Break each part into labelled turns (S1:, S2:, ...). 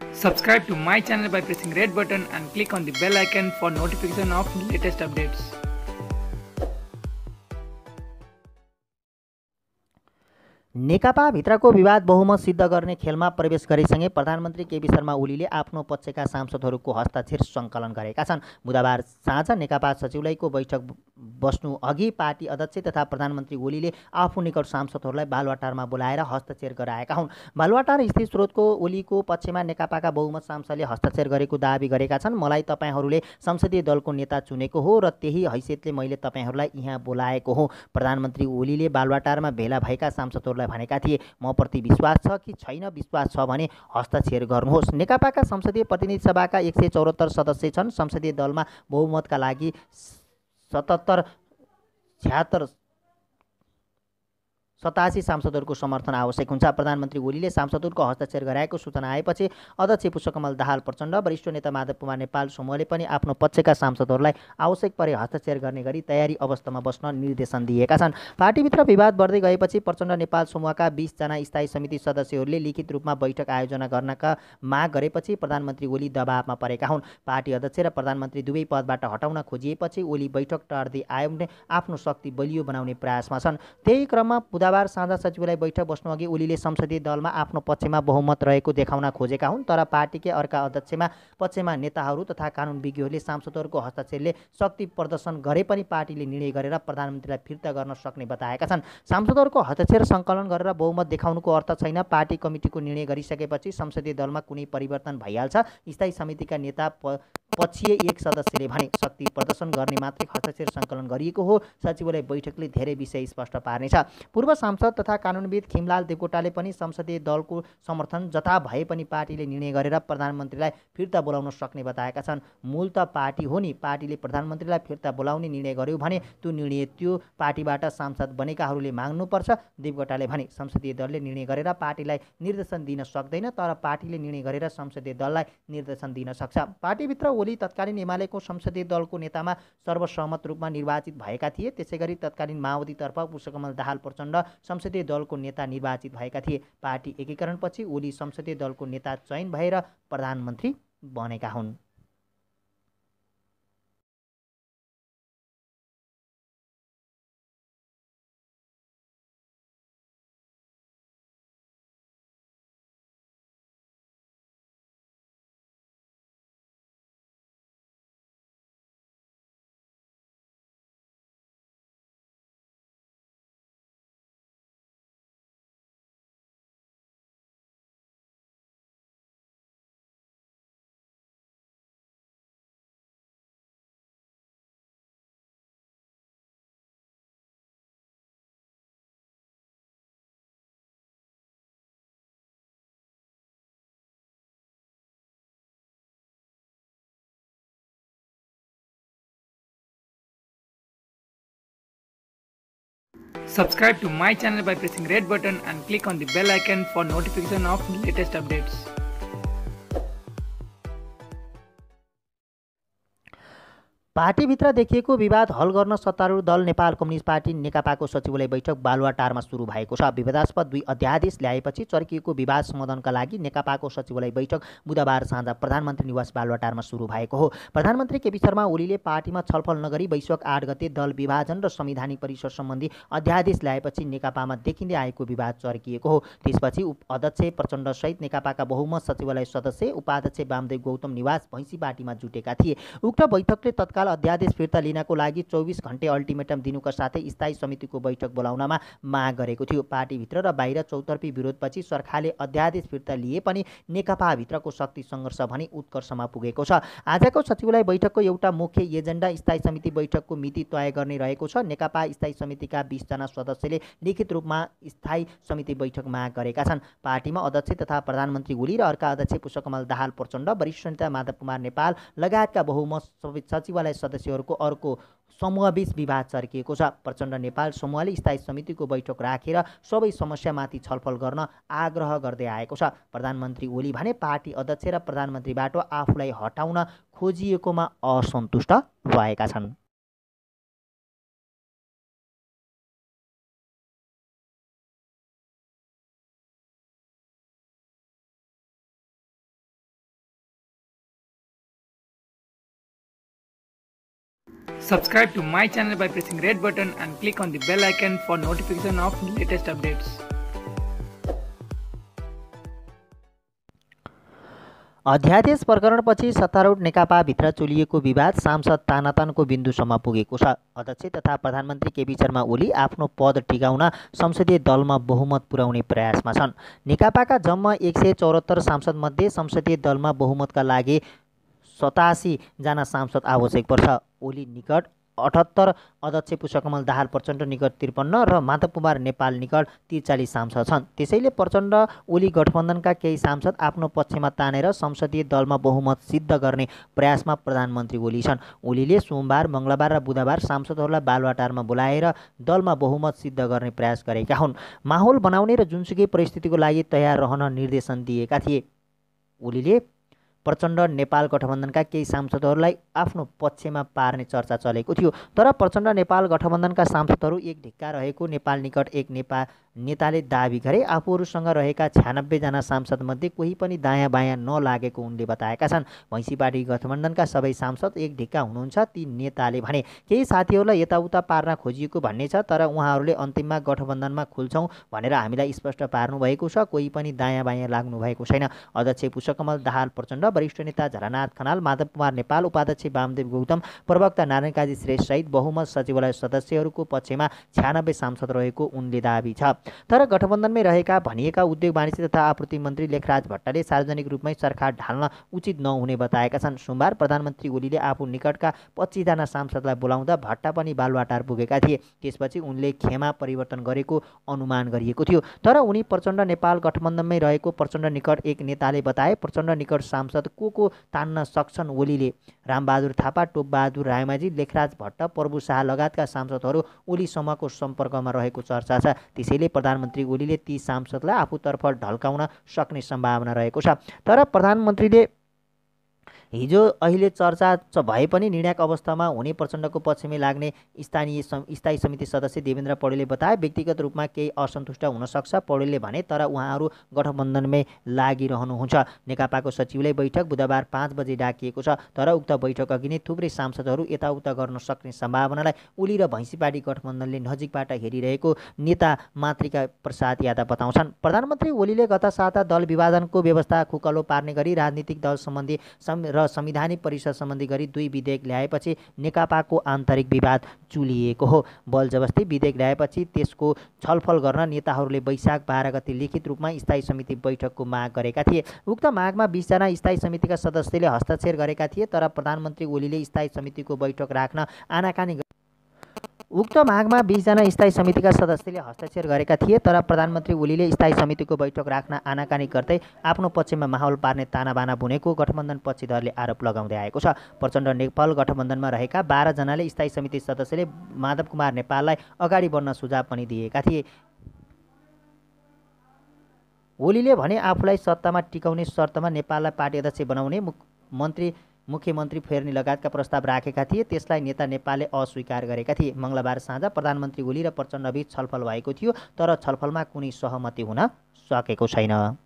S1: Subscribe to my channel by pressing red button and click on the bell icon for notification of latest updates.
S2: नेकपा भित्रको विवाद बहुमत सिद्ध गर्ने खेलमा प्रवेश गरेसँगै प्रधानमन्त्री केपी शर्मा ओलीले आफ्नो पक्षका सांसदहरूको हस्ताक्षर सङ्कलन गरेका छन्। बुधबार साँझ नेकपा सचिवालयको बैठक बस्नु अघि पार्टी अध्यक्ष तथा प्रधानमन्त्री ओलीले आफू निकट सांसदहरूलाई बालुवाटारमा बोलाएर हस्ताक्षर गराएका हुन्। बालुवाटार स्थित स्रोतको ओलीको पक्षमा नेकपाका बहुमत सांसदले हस्ताक्षर गरेको दावी गरेका छन्। मलाई तपाईहरूले संसदीय दलको नेता चुनेको हो र त्यही हैसियतले मैले तपाईहरूलाई यहाँ बोलाएको हो। प्रधानमन्त्री ओलीले बालुवाटारमा भेला भएका सांसदहरूलाई भनेका थिए। म प्रति विश्वास छ कि छैन, विश्वास छ भने हस्ताक्षर गर्नुहोस्। नेकपाका संसदीय प्रतिनिधि सभाका 174 सदस्य छन्। संसदीय दलमा बहुमतका लागि 77 76 87 सांसदहरूको समर्थन आवश्यक हुन्छ। प्रधानमन्त्री ओलीले सांसदहरूको हस्ताक्षर गराएको सूचना आएपछि अध्यक्ष पुष्पकमल दाहाल प्रचण्ड, वरिष्ठ नेता माधव कुमार नेपाल समूहले पनि आफ्नो पक्षका सांसदहरूलाई आवश्यक परे हस्ताक्षर गर्ने गरी तयारी अवस्थामा बस्न निर्देशन दिएका छन्। पार्टीभित्र विवाद बढ्दै गएपछि प्रचण्ड नेपाल समूहका 20 जना स्थायी समिति सदस्यहरूले लिखित रूपमा बैठक आयोजना गर्नका माग गरेपछि प्रधानमन्त्री ओली दबावमा परेका हुन्। पार्टी अध्यक्ष र प्रधानमन्त्री दुवै पदबाट हटाउन खोजिएपछि ओली बैठक टार्दै आयो भने आफ्नो शक्ति बलियो बनाउने प्रयासमा छन्। त्यही क्रममा बुधबार साँझ सचिवालय बैठक बस्नु अघि ओलीले संसदीय दलमा आफ्नो पक्षमा बहुमत रहेको देखाउन खोजेका हुन्। तर पार्टीकै अर्का अध्यक्षमा पक्षमा नेताहरू तथा कानुनविज्ञहरूले सांसदहरूको हस्ताक्षरले शक्ति प्रदर्शन गरे पनि पार्टीले निर्णय गरेर प्रधानमन्त्रीलाई फिर्ता गर्न सक्ने बताएका छन्। सांसदहरूको हस्ताक्षर सङ्कलन गरेर बहुमत देखाउनुको अर्थ छैन। पार्टी कमिटीको निर्णय गरिसकेपछि संसदीय दलमा कुनै परिवर्तन भइहाल्छ। स्थायी समितिका नेता पक्षीय एक सदस्यले भने शक्ति प्रदर्शन गर्ने मात्रै हस्ताक्षर सङ्कलन गरिएको हो। सचिवालय बैठकले धेरै विषय स्पष्ट पार्नेछ। पूर्व सांसद तथा कानुनविद खिमलाल देवकोटाले पनि संसदीय दलको समर्थन जता भए पनि पार्टीले निर्णय गरेर प्रधानमन्त्रीलाई फिर्ता बोलाउन सक्ने बताएका छन्। मूल त पार्टी हो नि, पार्टीले प्रधानमन्त्रीलाई फिर्ता बोलाउने निर्णय गर्यो भने त्यो निर्णय त्यो पार्टीबाट सांसद बनेकाहरूले माग्नुपर्छ। देवकोटाले भने संसदीय दलले निर्णय गरेर पार्टीलाई निर्देशन दिन सक्दैन, तर पार्टीले निर्णय गरेर संसदीय दललाई निर्देशन दिन सक्छ। पार्टीभित्र ओली तत्कालीन एमालेको संसदीय दलको नेतामा सर्वसहमत रूपमा निर्वाचित भएका थिए। त्यसैगरी तत्कालीन माओवादीतर्फ पुष्पकमल दाहाल प्रचण्ड संसदीय दलको नेता निर्वाचित भएका थिए। पार्टी एकीकरणपछि ओली संसदीय दलको नेता चयन भएर प्रधानमन्त्री बनेका हुन्।
S1: Subscribe to my channel by pressing red button and click on the bell icon for notification of latest updates.
S2: पार्टीभित्र देखिएको विवाद हल गर्न सत्तारूढ दल नेपाल कम्युनिस्ट पार्टी नेकपाको सचिवालय बैठक बालुवाटारमा सुरु भएको छ। विवादास्पद 2 अध्यादेश ल्याएपछि चर्किएको विवाद समाधानका लागि नेकपाको सचिवालय बैठक बुधबार साँझ प्रधानमन्त्री निवास बालुवाटारमा सुरु भएको हो। प्रधानमन्त्री केपी शर्मा ओलीले पार्टीमा छलफल नगरी वैशाख 8 गते दल विभाजन र संवैधानिक परिषद सम्बन्धी अध्यादेश ल्याएपछि नेकपामा देखिँदै आएको विवाद चर्किएको हो। त्यसपछि अध्यक्ष प्रचण्डसहित नेकपाका बहुमत सचिवालय सदस्य उपाध्यक्ष वामदेव गौतम निवास भैँसी पार्टीमा जुटेका थिए। उक्त बैठकले तत्काल अध्यादेश फिर्ता लिनको लागि 24 घण्टे अल्टिमेटम दिनुका साथै स्थायी समितिको बैठक बोलाउनमा माग गरेको थियो। पार्टीभित्र र बाहिर चौतर्फी विरोधपछि सरकारले अध्यादेश फिर्ता लिए पनि नेकपाभित्रको शक्ति सङ्घर्ष भने उत्कर्षमा पुगेको छ। आजको सचिवालय बैठकको एउटा मुख्य एजेन्डा स्थायी समिति बैठकको मिति तय गर्ने रहेको छ। नेकपा स्थायी समितिका 20 जना सदस्यले लिखित रूपमा स्थायी समिति बैठक माग गरेका छन्। पार्टीमा अध्यक्ष तथा प्रधानमन्त्री ओली र अर्का अध्यक्ष पुष्पकमल दाहाल प्रचण्ड, वरिष्ठ नेता माधव कुमार नेपाल लगायतका बहुमत सचिवालय सदस्यहरूको अर्को समूहबीच विवाद चर्किएको छ। प्रचण्ड नेपाल समूहले स्थायी समितिको बैठक राखेर सबै समस्यामाथि छलफल गर्न आग्रह गर्दै आएको छ। प्रधानमन्त्री ओली भने पार्टी अध्यक्ष र प्रधानमन्त्रीबाट आफूलाई हटाउन खोजिएकोमा असन्तुष्ट रहेका छन्।
S1: Subscribe to my channel by pressing red button and click on the bell icon for notification of latest updates.
S2: अध्यादेश प्रकरणपछि सत्तारूढ नेकपाभित्र चुलिएको विवाद सांसद तानातानको बिन्दुसम्म पुगेको छ। अध्यक्ष तथा प्रधानमन्त्री केपी शर्मा ओली आफ्नो पद टिकाउन संसदीय दलमा बहुमत पुर्याउने प्रयासमा छन्। नेकपाका जम्मा 174 सांसदमध्ये संसदीय दलमा बहुमतका लागि 87 जना सांसद आवश्यक पर्छ। ओली निकट 78, अध्यक्ष पुष्पकमल दाहाल प्रचण्ड निकट 53 र माधव कुमार नेपाल निकट 43 सांसद छन्। त्यसैले प्रचण्ड ओली गठबन्धनका केही सांसद आफ्नो पक्षमा तानेर संसदीय दलमा बहुमत सिद्ध गर्ने प्रयासमा प्रधानमन्त्री ओली छन्। ओलीले सोमबार, मङ्गलबार र बुधबार सांसदहरूलाई बालुवाटारमा बोलाएर दलमा बहुमत सिद्ध गर्ने प्रयास गरेका हुन्। माहौल बनाउने र जुनसुकै परिस्थितिको लागि तयार रहन निर्देशन दिएका थिए। ओलीले प्रचण्ड नेपाल गठबन्धनका केही सांसदहरूलाई आफ्नो पक्षमा पार्ने चर्चा चलेको थियो। तर प्रचण्ड नेपाल गठबन्धनका सांसदहरू एक ढिक्का रहेको नेपाल निकट एक नेताले दाबी गरे। आफूहरूसँग रहेका 96 जना सांसदमध्ये कोही पनि दायाँ बायाँ नलागेको उनले बताएका छन्। भैँसी पार्टी गठबन्धनका सबै सांसद एक ढिक्का हुनुहुन्छ, ती नेताले भने। केही साथीहरूलाई यताउता पार्न खोजिएको भन्ने छ, तर उहाँहरूले अन्तिममा गठबन्धनमा खुल्छौँ भनेर हामीलाई स्पष्ट पार्नु भएको छ। कोही पनि दायाँ बायाँ लाग्नु भएको छैन। अध्यक्ष पुष्पकमल दाहाल प्रचण्ड, वरिष्ठ नेता झलनाथ खनाल, माधव कुमार नेपाल, उपाध्यक्ष वामदेव गौतम, प्रवक्ता नारायण काजी श्रेष्ठ सहित बहुमत सचिवालय सदस्यहरूको पक्षमा 96 सांसद रहेको उनले दाबी छ। तर गठबन्धनमै रहेका भनिएका उद्योग वाणिज्य तथा आपूर्ति मन्त्री लेखराज भट्टले सार्वजनिक रूपमै सरकार ढाल्न उचित नहुने बताएका छन्। सोमबार प्रधानमन्त्री ओलीले आफू निकटका 25 जना सांसदलाई बोलाउँदा भट्टा पनि बालुवाटार पुगेका थिए। त्यसपछि उनले खेमा परिवर्तन गरेको अनुमान गरिएको थियो। तर उनी प्रचण्ड नेपाल गठबन्धनमै रहेको प्रचण्ड निकट एक नेताले बताए। प्रचण्ड निकट सांसद को तान्न सक्छन् ओलीले? रामबहादुर थापा, टोपबहादुर रायमाझी, लेखराज भट्ट, प्रभु शाह लगायतका सांसदहरू ओलीसम्मको सम्पर्कमा रहेको चर्चा छ। त्यसैले प्रधानमन्त्री ओलीले ती सांसदलाई आफूतर्फ ढल्काउन सक्ने सम्भावना रहेको छ। तर प्रधानमन्त्रीले हिजो अहिले चर्चा भए पनि निर्णायक अवस्थामा हुने प्रचण्डको पक्षमै लाग्ने स्थायी समिति सदस्य देवेन्द्र पौडेलले बताए। व्यक्तिगत रूपमा केही असन्तुष्ट हुन सक्छ पौडेलले भने, तर उहाँहरू गठबन्धनमै लागिरहनुहुन्छ। नेकपाको सचिवालय बैठक बुधबार 5 बजे डाकिएको छ। तर उक्त बैठक अघि नै थुप्रै सांसदहरू यताउता गर्न सक्ने सम्भावनालाई ओली र भैँसी पार्टी गठबन्धनले नजिकबाट हेरिरहेको नेता मातृका प्रसाद यादव बताउँछन्। प्रधानमन्त्री ओलीले गत साता दल विभाजनको व्यवस्था खुकलो पार्ने गरी राजनीतिक दल सम्बन्धी र संविधानिक परिषद सम्बन्धी गरी 2 विधेयक ल्याएपछि नेकपाको आन्तरिक विवाद चुलिएको हो। बलजबस्ती विधेयक ल्याएपछि त्यसको छलफल गर्न नेताहरूले वैशाख 12 गते लिखित रूपमा स्थायी समिति बैठकको माग गरेका थिए। उक्त मागमा 20 जना स्थायी समितिका सदस्यले हस्ताक्षर गरेका थिए। तर प्रधानमन्त्री ओलीले स्थायी समितिको बैठक राख्न आनाकानी उक्त मागमा 20 जना स्थायी समितिका सदस्यले हस्ताक्षर गरेका थिए। तर प्रधानमन्त्री ओलीले स्थायी समितिको बैठक राख्न आनाकानी गर्दै आफ्नो पक्षमा माहौल पार्ने तानाबाना बुनेको गठबन्धन पक्षधरले आरोप लगाउँदै आएको छ। प्रचण्ड नेपाल गठबन्धनमा रहेका 12 जनाले स्थायी समिति सदस्यले माधव कुमार नेपाललाई अगाडि बढ्न सुझाव पनि दिएका थिए। ओलीले भने आफूलाई सत्तामा टिकाउने शर्तमा नेपाललाई पार्टी अध्यक्ष बनाउने मुख्यमन्त्री फेर्ने लगायतका प्रस्ताव राखेका थिए। त्यसलाई नेता नेपालले अस्वीकार गरेका थिए। मङ्गलबार साँझ प्रधानमन्त्री ओली र प्रचण्डबीच छलफल भएको थियो, तर छलफलमा कुनै सहमति हुन सकेको छैन।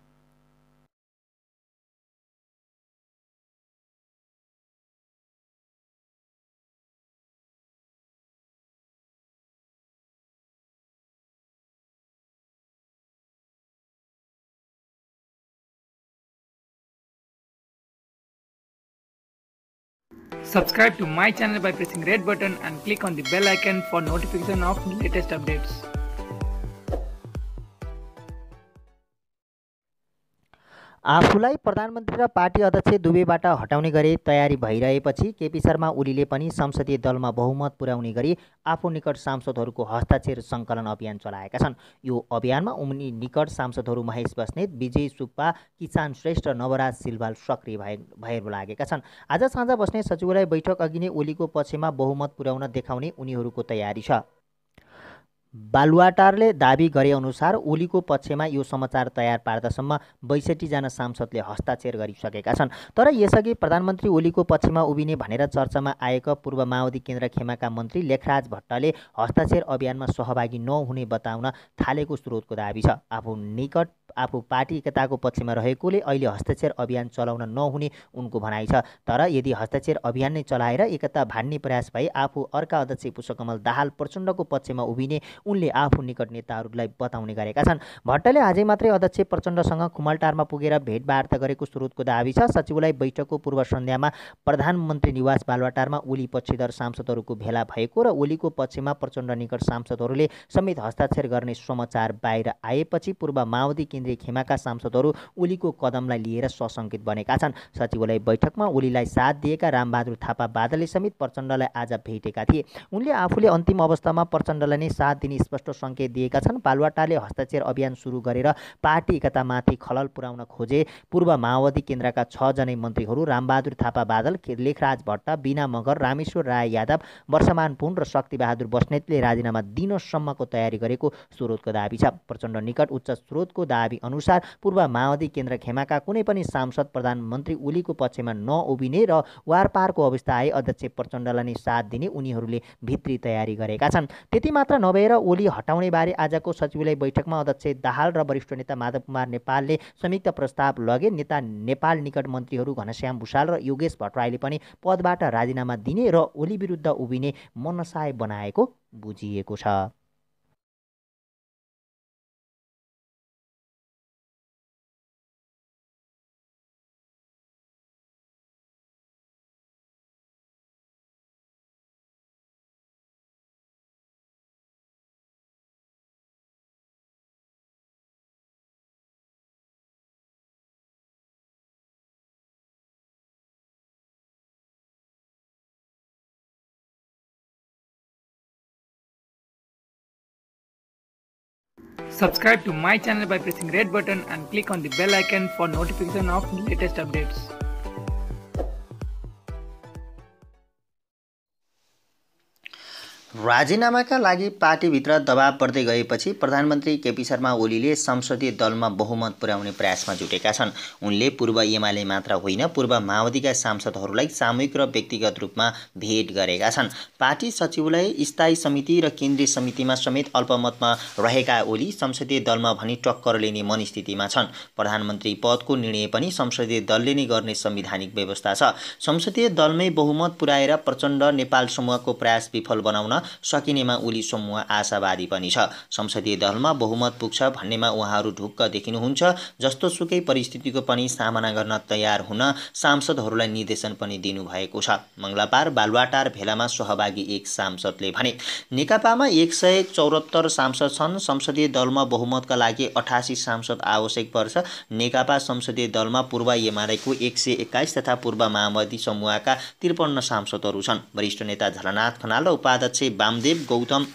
S1: Subscribe to my channel by pressing red button and click on the bell icon for notification of latest updates.
S2: आफूलाई प्रधानमन्त्री र पार्टी अध्यक्ष दुवैबाट हटाउने गरी तयारी भइरहेपछि केपी शर्मा ओलीले पनि संसदीय दलमा बहुमत पुर्याउने गरी आफू निकट सांसदहरूको हस्ताक्षर सङ्कलन अभियान चलाएका छन्। यो अभियानमा उनी निकट सांसदहरू महेश बस्नेत, विजय सुब्बा, किसान श्रेष्ठ र नवराज सिलवाल सक्रिय भएर लागेका छन्। आज साँझ बस्ने सचिवालय बैठक अघि नै ओलीको पक्षमा बहुमत पुर्याउन देखाउने उनीहरूको तयारी छ। बालुवाटारले दाबी गरेअनुसार ओलीको पक्षमा यो समाचार तयार पार्दासम्म 62 जना सांसदले हस्ताक्षर गरिसकेका छन्। तर यसअघि प्रधानमन्त्री ओलीको पक्षमा उभिने भनेर चर्चामा आएका पूर्व माओवादी केन्द्र खेमाका मन्त्री लेखराज भट्टले हस्ताक्षर अभियानमा सहभागी नहुने बताउन थालेको स्रोतको दाबी छ। आफू पार्टी एकताको पक्षमा रहेकोले अहिले हस्ताक्षर अभियान चलाउन नहुने उनको भनाइ छ। तर यदि हस्ताक्षर अभियान नै चलाएर एकता भान्ने प्रयास भए आफू अर्का अध्यक्ष पुष्पकमल दाहाल प्रचण्डको पक्षमा उभिने उनले आफू निकट नेताहरूलाई बताउने गरेका छन्। भट्टले आजै मात्रै अध्यक्ष प्रचण्डसँग खुमलटारमा पुगेर भेटवार्ता गरेको स्रोतको दाबी छ। सचिवालय बैठकको पूर्व सन्ध्यामा प्रधानमन्त्री निवास बालुवाटारमा ओली पक्षधर सांसदहरूको भेला भएको र ओलीको पक्षमा प्रचण्ड निकट सांसदहरूले समेत हस्ताक्षर गर्ने समाचार बाहिर आएपछि पूर्व माओवादी केन्द्रीय खेमाका सांसदहरू ओलीको कदमलाई लिएर सशङ्कित बनेका छन्। सचिवालय बैठकमा ओलीलाई साथ दिएका रामबहादुर थापा बादलले समेत प्रचण्डलाई आज भेटेका थिए। उनले आफूले अन्तिम अवस्थामा प्रचण्डलाई नै साथ दिने स्पष्ट सङ्केत दिएका छन्। बालुवाटारले हस्ताक्षर अभियान सुरु गरेर पार्टी एकतामाथि खलल पुर्याउन खोजे। पूर्व माओवादी केन्द्रका 6 जनै मन्त्रीहरू रामबहादुर थापा बादल, लेखराज भट्ट, बिना मगर, रामेश्वर राय यादव, वर्षमान पुन र शक्तिबहादुर बस्नेतले राजीनामा दिनसम्मको तयारी गरेको स्रोतको दाबी छ। प्रचण्ड निकट उच्च स्रोतको दाबी अनुसार पूर्व माओवादी केन्द्र खेमाका कुनै पनि सांसद प्रधानमन्त्री ओलीको पक्षमा नउभिने र वारपारको अवस्था आए अध्यक्ष प्रचण्डलाई नै साथ दिने उनीहरूले भित्री तयारी गरेका छन्। त्यति मात्र नभएर ओली हटाउने बारे आजको सचिवालय बैठकमा अध्यक्ष दाहाल र वरिष्ठ नेता माधव कुमार नेपालले संयुक्त प्रस्ताव लगे। नेता नेपाल निकट मन्त्रीहरू घनश्याम भुषाल र योगेश भट्टराईले पनि पदबाट राजीनामा दिने र ओली विरुद्ध उभिने मनसाय बनाएको बुझिएको छ।
S1: Subscribe to my channel by pressing red button and click on the bell icon for notification of latest updates.
S2: राजीनामाका लागि पार्टीभित्र दबाव बढ्दै गएपछि प्रधानमन्त्री केपी शर्मा ओलीले संसदीय दलमा बहुमत पुर्याउने प्रयासमा जुटेका छन्। उनले पूर्व एमाले मात्र होइन पूर्व माओवादीका सांसदहरूलाई सामूहिक र व्यक्तिगत रूपमा भेट गरेका छन्। पार्टी सचिवालय, स्थायी समिति र केन्द्रीय समितिमा समेत अल्पमतमा रहेका ओली संसदीय दलमा भने टक्कर लिने मनस्थितिमा छन्। प्रधानमन्त्री पदको निर्णय पनि संसदीय दलले नै गर्ने संवैधानिक व्यवस्था छ। संसदीय दलमै बहुमत पुर्याएर प्रचण्ड नेपाल समूहको प्रयास विफल बनाउन सकिनेमा ओली समूह आशावादी पनि छ। संसदीय दलमा बहुमत पुग्छ भन्नेमा उहाँहरू ढुक्क देखिनुहुन्छ। जस्तो सुकै परिस्थितिको पनि सामना गर्न तयार हुन सांसदहरूलाई निर्देशन पनि दिनुभएको छ। मङ्गलबार बालुवाटार भेलामा सहभागी एक सांसदले भने नेकपामा 174 सांसद छन्। संसदीय दलमा बहुमतका लागि 88 सांसद आवश्यक पर्छ। नेकपा संसदीय दलमा पूर्व एमालेको 121 तथा पूर्व माओवादी समूहका 53 सांसदहरू छन्। वरिष्ठ नेता झलनाथ खनाल र उपाध्यक्ष वामदेव गौतम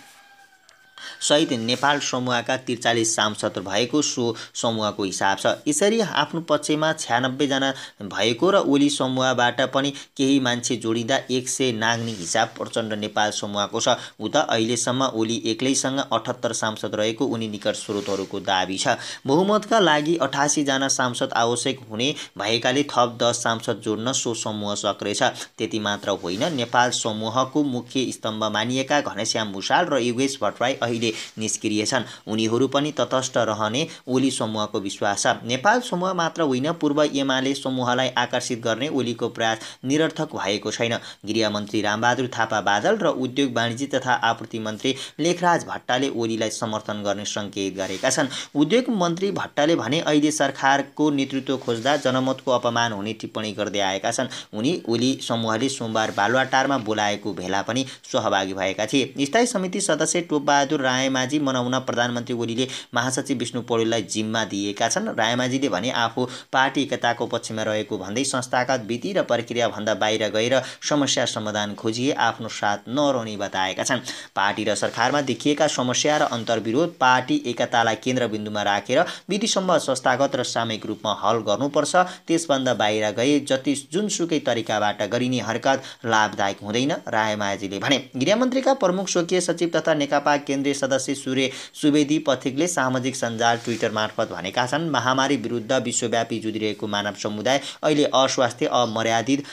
S2: सहित नेपाल समूहका 43 सांसद भएको सो समूहको हिसाब छ। यसरी आफ्नो पक्षमा 96 जना भएको र ओली समूहबाट पनि केही मान्छे जोडिँदा 100 नाग्ने हिसाब प्रचण्ड नेपाल समूहको छ। उता अहिलेसम्म ओली एक्लैसँग 78 सांसद रहेको उनी निकट स्रोतहरूको दाबी छ। बहुमतका लागि 88 जना सांसद आवश्यक हुने भएकाले थप 10 सांसद जोड्न सो समूह सक्रिय छ। त्यति मात्र होइन, नेपाल समूहको मुख्य स्तम्भ मानिएका घनश्याम भुषाल र योगेश भट्टराई अहिले निष्क्रिय छन्। उनीहरू पनि तटस्थ रहने ओली समूहको विश्वास छ। नेपाल समूह मात्र होइन पूर्व एमाले समूहलाई आकर्षित गर्ने ओलीको प्रयास निरर्थक भएको छैन। गृहमन्त्री रामबहादुर थापा बादल र उद्योग वाणिज्य तथा आपूर्ति मन्त्री लेखराज भट्टले ओलीलाई समर्थन गर्ने सङ्केत गरेका छन्। उद्योग मन्त्री भट्टले भने अहिले सरकारको नेतृत्व खोज्दा जनमतको अपमान हुने टिप्पणी गर्दै आएका छन्। उनी ओली समूहले सोमबार बालुवाटारमा बोलाएको भेला पनि सहभागी भएका थिए। स्थायी समिति सदस्य टोपबहादुर रायमाझी मनाउन प्रधानमन्त्री ओलीले महासचिव विष्णु पौडेललाई जिम्मा दिएका छन्। रायमाझीले भने आफू पार्टी एकताको पक्षमा रहेको भन्दै संस्थागत विधि र प्रक्रियाभन्दा बाहिर गएर समस्या समाधान खोजिए आफ्नो साथ नरहने बताएका छन्। पार्टी र सरकारमा देखिएका समस्या र अन्तर्विरोध पार्टी एकतालाई केन्द्रबिन्दुमा राखेर विधिसम्म संस्थागत र सामूहिक रूपमा हल गर्नुपर्छ। त्यसभन्दा बाहिर गए जुनसुकै तरिकाबाट गरिने हरकत लाभदायक हुँदैन, रायमाझीले भने। गृहमन्त्रीका प्रमुख स्वकीय सचिव तथा नेकपा केन्द्रीय सदस्य सूर्य सुवेदी पथिकले सामाजिक सञ्जाल ट्विटर मार्फत भनेका छन्, महामारी विरुद्ध विश्वव्यापी जुधिरहेको मानव समुदाय अहिले अस्वास्थ्य, अमर्यादित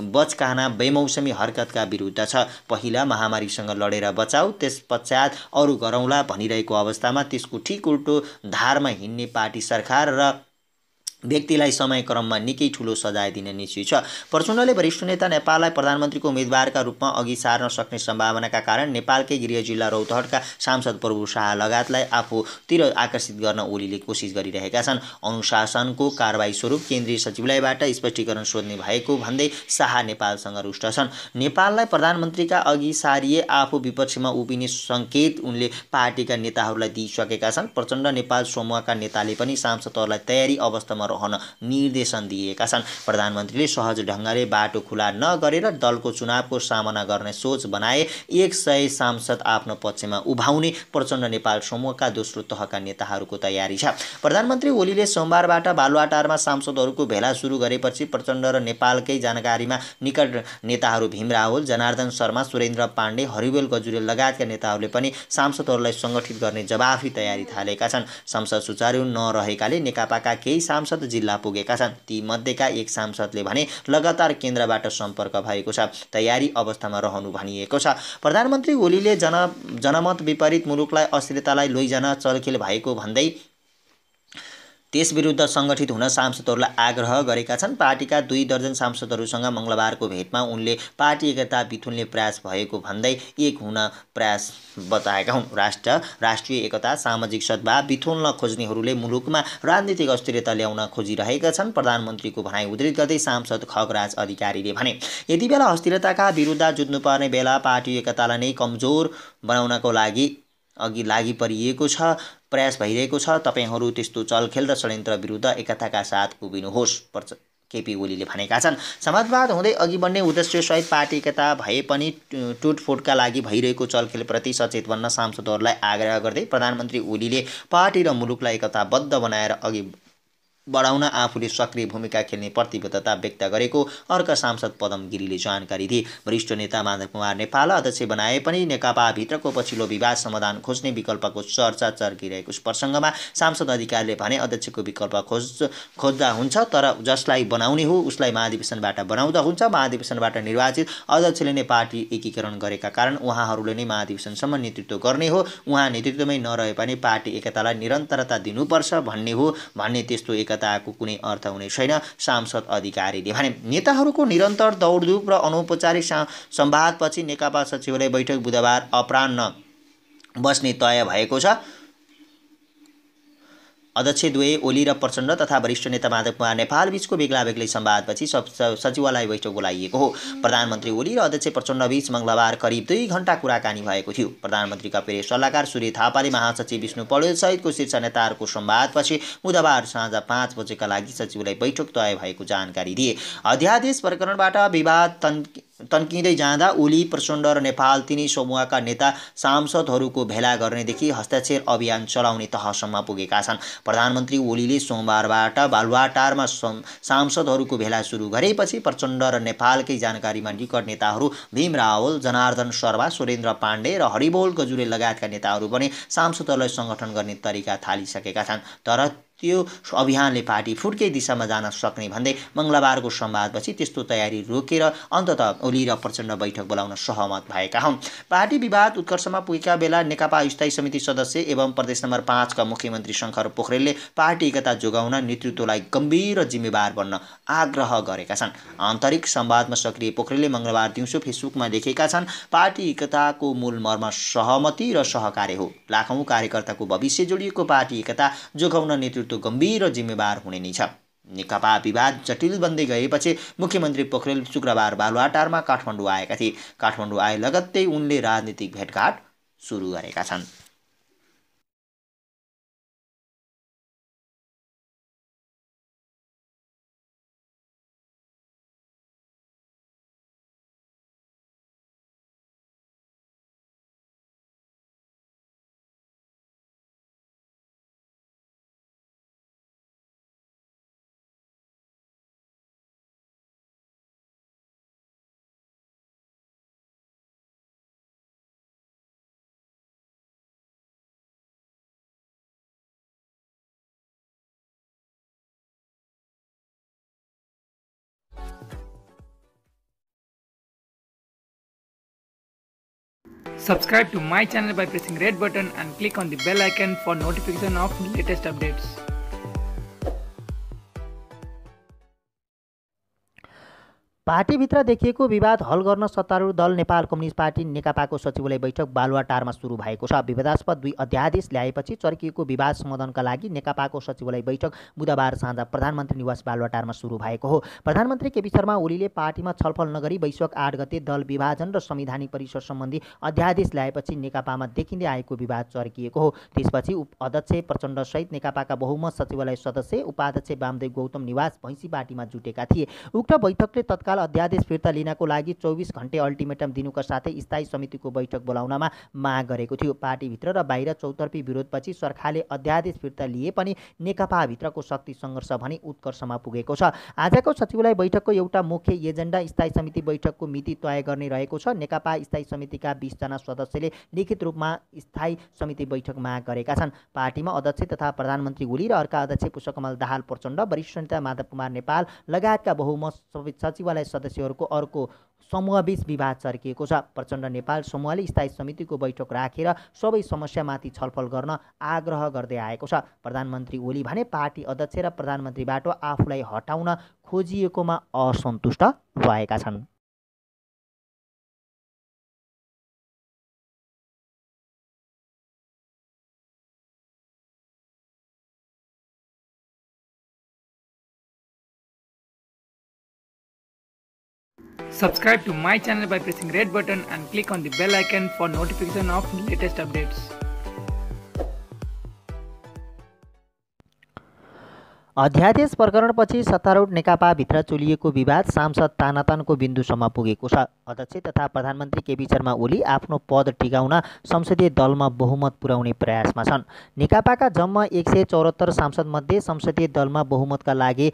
S2: बचकाना, बेमौसमी हरकतका विरुद्ध छ। पहिला महामारीसँग लडेर बचाऊ, त्यसपश्चात अरू गरौँला भनिरहेको अवस्थामा त्यसको ठिक उल्टो धारमा हिँड्ने पार्टी, सरकार र व्यक्तिलाई समयक्रममा निकै ठूलो सजाय दिने निश्चय छ। प्रचण्डले वरिष्ठ नेता नेपाललाई प्रधानमन्त्रीको उम्मेदवारका रूपमा अघि सार्न सक्ने सम्भावनाका कारण नेपालकै गृह जिल्ला रौतहटका सांसद प्रभु शाह लगायतलाई आफूतिर आकर्षित गर्न ओलीले कोसिस गरिरहेका छन्। अनुशासनको कारबाही स्वरूप केन्द्रीय सचिवालयबाट स्पष्टीकरण सोध्ने भएको भन्दै शाह नेपालसँग रुष्ट छन्। नेपाललाई प्रधानमन्त्रीका अघि सारिए आफू विपक्षमा उभिने सङ्केत उनले पार्टीका नेताहरूलाई दिइसकेका छन्। प्रचण्ड नेपाल समूहका नेताले पनि सांसदहरूलाई तयारी अवस्थामा रहन निर्देशन दिएका छन्। प्रधानमन्त्रीले सहज ढङ्गले बाटो खुला नगरेर दलको चुनावको सामना गर्ने सोच बनाए 100 सांसद आफ्नो पक्षमा उभाउने प्रचण्ड नेपाल समूहका दोस्रो तहका नेताहरूको तयारी छ। प्रधानमन्त्री ओलीले सोमबारबाट बालुवाटारमा सांसदहरूको भेला सुरु गरेपछि प्रचण्ड र नेपालकै जानकारीमा निकट नेताहरू भीम रावल, जनार्दन शर्मा, सुरेन्द्र पाण्डे, हरिवेल गजुरेल लगायतका नेताहरूले पनि सांसदहरूलाई सङ्गठित गर्ने जवाफी तयारी थालेका छन्। संसद सुचारू नरहेकाले नेकपाका केही सांसद जिल्ला पुगेका छन्। ती मध्येका एक सांसदले भने लगातार केन्द्रबाट सम्पर्क भएको छ, तयारी अवस्थामा रहनु भनिएको छ। प्रधानमन्त्री ओलीले जनमत विपरीत मुलुकलाई अस्थिरतालाई लैजान चलखेल भएको भन्दै त्यसविरुद्ध सङ्गठित हुन सांसदहरूलाई आग्रह गरेका छन्। पार्टीका 2 दर्जन सांसदहरूसँग मङ्गलबारको भेटमा उनले पार्टी एकता बिथुल्ने प्रयास भएको भन्दै एक हुन प्रयास बताएका हुन्। राष्ट्रिय एकता, सामाजिक सद्भाव बिथुल्न खोज्नेहरूले मुलुकमा राजनीतिक अस्थिरता ल्याउन खोजिरहेका छन्। प्रधानमन्त्रीको भनाइ उद्धृत गर्दै सांसद खगराज अधिकारीले भने, यति बेला अस्थिरताका विरुद्ध जुझ्नुपर्ने बेला पार्टी एकतालाई नै कमजोर बनाउनको लागि अघि लागि परिएको छ, प्रयास भइरहेको छ। तपाईँहरू त्यस्तो चलखेल र षड्यन्त्र विरुद्ध एकताका साथ उभिनुहोस्, केपी ओलीले भनेका छन्। समाजवाद हुँदै अघि बढ्ने उद्देश्यसहित पार्टी एकता भए पनि टुटफुटका लागि भइरहेको चलखेलप्रति सचेत बन्न सांसदहरूलाई आग्रह गर्दै प्रधानमन्त्री ओलीले पार्टी र मुलुकलाई एकताबद्ध बनाएर अघि बढाउन आफूले सक्रिय भूमिका खेल्ने प्रतिबद्धता व्यक्त गरेको अर्का सांसद पदम गिरीले जानकारी दिए। वरिष्ठ नेता माधव कुमार नेपाल अध्यक्ष बनाए पनि नेकपाभित्रको पछिल्लो विवाद समाधान खोज्ने विकल्पको चर्चा चर्किरहेको प्रसङ्गमा सांसद अधिकारीले भने, अध्यक्षको विकल्प खोज्दा हुन्छ, तर जसलाई बनाउने हो उसलाई महाधिवेशनबाट बनाउँदा हुन्छ। महाधिवेशनबाट निर्वाचित अध्यक्षले नै पार्टी एकीकरण गरेका कारण उहाँहरूले नै महाधिवेशनसम्म नेतृत्व गर्ने हो। उहाँ नेतृत्वमै नरहे पनि पार्टी एकतालाई निरन्तरता दिनुपर्छ भन्ने हो भन्ने त्यस्तो एकताको कुनै अर्थ हुने छैन, सांसद अधिकारीले भने। नेताहरूको निरन्तर दौडधुप र अनौपचारिक संवादपछि नेकपा सचिवालय बैठक बुधबार अपराह्न बस्ने तय भएको छ। अध्यक्ष द्वय ओली र प्रचण्ड तथा वरिष्ठ नेता माधव कुमार नेपाल बीचको बेग्ला बेग्लै संवादपछि सचिवालय बैठक बोलाइएको हो। प्रधानमन्त्री ओली र अध्यक्ष प्रचण्ड बीच मङ्गलबार करिब 2 घण्टा कुराकानी भएको थियो। प्रधानमन्त्रीका प्रेस सल्लाहकार सूर्य थापाले महासचिव विष्णु पौडेल सहितको शीर्ष नेताहरूको संवादपछि बुधबार साँझ 5 बजेका लागि सचिवालय बैठक तय भएको जानकारी दिए। अध्यादेश प्रकरणबाट विवाद तन्किँदै जाँदा ओली, प्रचण्ड र नेपाल तिनै समूहका नेता सांसदहरूको भेला गर्नेदेखि हस्ताक्षर अभियान चलाउने तहसम्म पुगेका छन्। प्रधानमन्त्री ओलीले सोमबारबाट बालुवाटारमा सांसदहरूको भेला सुरु गरेपछि प्रचण्ड र नेपालकै जानकारीमा निकट नेताहरू भीम रावल, जनार्दन शर्मा, सुरेन्द्र पाण्डे र हरिबोल गजुरेल लगायतका नेताहरू पनि सांसदहरूलाई सङ्गठन गर्ने तरिका थालिसकेका छन्। तर त्यो अभियानले पार्टी फुर्कै दिशामा जान सक्ने भन्दै मङ्गलबारको संवादपछि त्यस्तो तयारी रोकेर अन्ततः ओली र प्रचण्ड बैठक बोलाउन सहमत भएका हुन्। पार्टी विवाद उत्कर्षमा पुगेका बेला नेकपा स्थायी समिति सदस्य एवं प्रदेश नम्बर 5 का मुख्यमन्त्री शङ्कर पोखरेलले पार्टी एकता जोगाउन नेतृत्वलाई गम्भीर र जिम्मेवार बन्न आग्रह गरेका छन्। आन्तरिक संवादमा सक्रिय पोखरेलले मङ्गलबार दिउँसो फेसबुकमा लेखेका छन्, पार्टी एकताको मूल मर्म सहमति र सहकार्य हो। लाखौँ कार्यकर्ताको भविष्य जोडिएको पार्टी एकता जोगाउन नेतृत्व गम्भीर र जिम्मेवार हुने नै छ। नेकपा विवाद जटिल बन्दै गएपछि मुख्यमन्त्री पोखरेल शुक्रबार बालुवाटारमा काठमाडौँ आएका थिए। काठमाडौँ आए लगत्तै उनले राजनीतिक भेटघाट सुरु गरेका छन्।
S1: Subscribe to my channel by pressing red button and click on the bell icon for notification of latest updates.
S2: पार्टीभित्र देखिएको विवाद हल गर्न सत्तारूढ दल नेपाल कम्युनिस्ट पार्टी नेकपाको सचिवालय बैठक बालुवाटारमा सुरु भएको छ। विवादास्पद 2 अध्यादेश ल्याएपछि चर्किएको विवाद समाधानका लागि नेकपाको सचिवालय बैठक बुधबार साँझ प्रधानमन्त्री निवास बालुवाटारमा सुरु भएको हो। प्रधानमन्त्री केपी शर्मा ओलीले पार्टीमा छलफल नगरी वैशाख 8 गते दल विभाजन र संवैधानिक परिषद सम्बन्धी अध्यादेश ल्याएपछि नेकपामा देखिँदै आएको विवाद चर्किएको हो। त्यसपछि अध्यक्ष प्रचण्ड सहित नेकपाका बहुमत सचिवालय सदस्य उपाध्यक्ष वामदेव गौतम निवास भैँसी पार्टीमा जुटेका थिए। उक्त बैठकले तत्काल अध्यादेश फिर्ता लिनको लागि 24 घण्टे अल्टिमेटम दिनुका साथै स्थायी समितिको बैठक बोलाउनमा माग गरेको थियो। पार्टीभित्र र बाहिर चौतर्फी विरोधपछि सरकारले अध्यादेश फिर्ता लिए पनि नेकपाभित्रको शक्ति सङ्घर्ष भने उत्कर्षमा पुगेको छ। आजको सचिवालय बैठकको एउटा मुख्य एजेन्डा स्थायी समिति बैठकको मिति तय गर्ने रहेको छ। नेकपा स्थायी समितिका 20 जना सदस्यले लिखित रूपमा स्थायी समिति बैठक माग गरेका छन्। पार्टीमा अध्यक्ष तथा प्रधानमन्त्री ओली र अर्का अध्यक्ष पुष्पकमल दाहाल प्रचण्ड, वरिष्ठ नेता माधव कुमार नेपाल लगायतका बहुमत सचिवालय सदस्यहरूको अर्को समूहबीच विवाद चर्किएको छ। प्रचण्ड नेपाल समूहले स्थायी समितिको बैठक राखेर सबै समस्यामाथि छलफल गर्न आग्रह गर्दै आएको छ। प्रधानमन्त्री ओली भने पार्टी अध्यक्ष र प्रधानमन्त्रीबाट आफूलाई हटाउन खोजिएकोमा असन्तुष्ट भएका छन्।
S1: Subscribe to my channel by pressing red button and click on the bell icon for notification of latest updates.
S2: अध्यादेश प्रकरणपछि सत्तारूढ नेकपाभित्र चुलिएको विवाद सांसद तानातानको बिन्दुसम्म पुगेको छ। अध्यक्ष तथा प्रधानमन्त्री केपी शर्मा ओली आफ्नो पद टिकाउन संसदीय दलमा बहुमत पुर्याउने प्रयासमा छन्। नेकपाका जम्मा 174 सांसदमध्ये संसदीय दलमा बहुमतका लागि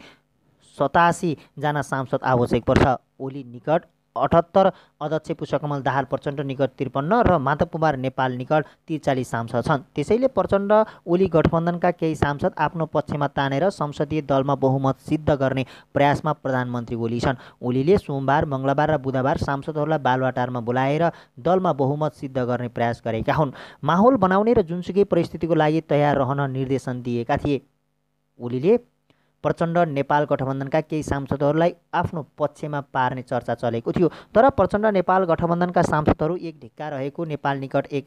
S2: 87 जना सांसद आवश्यक पर्छ। ओली निकट 78, अध्यक्ष पुष्पकमल दाहाल प्रचण्ड निकट 53 र माधव कुमार नेपाल निकट 43 सांसद छन्। त्यसैले प्रचण्ड ओली गठबन्धनका केही सांसद आफ्नो पक्षमा तानेर संसदीय दलमा बहुमत सिद्ध गर्ने प्रयासमा प्रधानमन्त्री ओली छन्। ओलीले सोमबार, मङ्गलबार र बुधबार सांसदहरूलाई बालुवाटारमा बोलाएर दलमा बहुमत सिद्ध गर्ने प्रयास गरेका हुन्। माहौल बनाउने र जुनसुकै परिस्थितिको लागि तयार रहन निर्देशन दिएका थिए। ओलीले प्रचण्ड नेपाल गठबन्धनका केही सांसदहरूलाई आफ्नो पक्षमा पार्ने चर्चा चलेको थियो। तर प्रचण्ड नेपाल गठबन्धनका सांसदहरू एक ढिक्का रहेको नेपाल निकट एक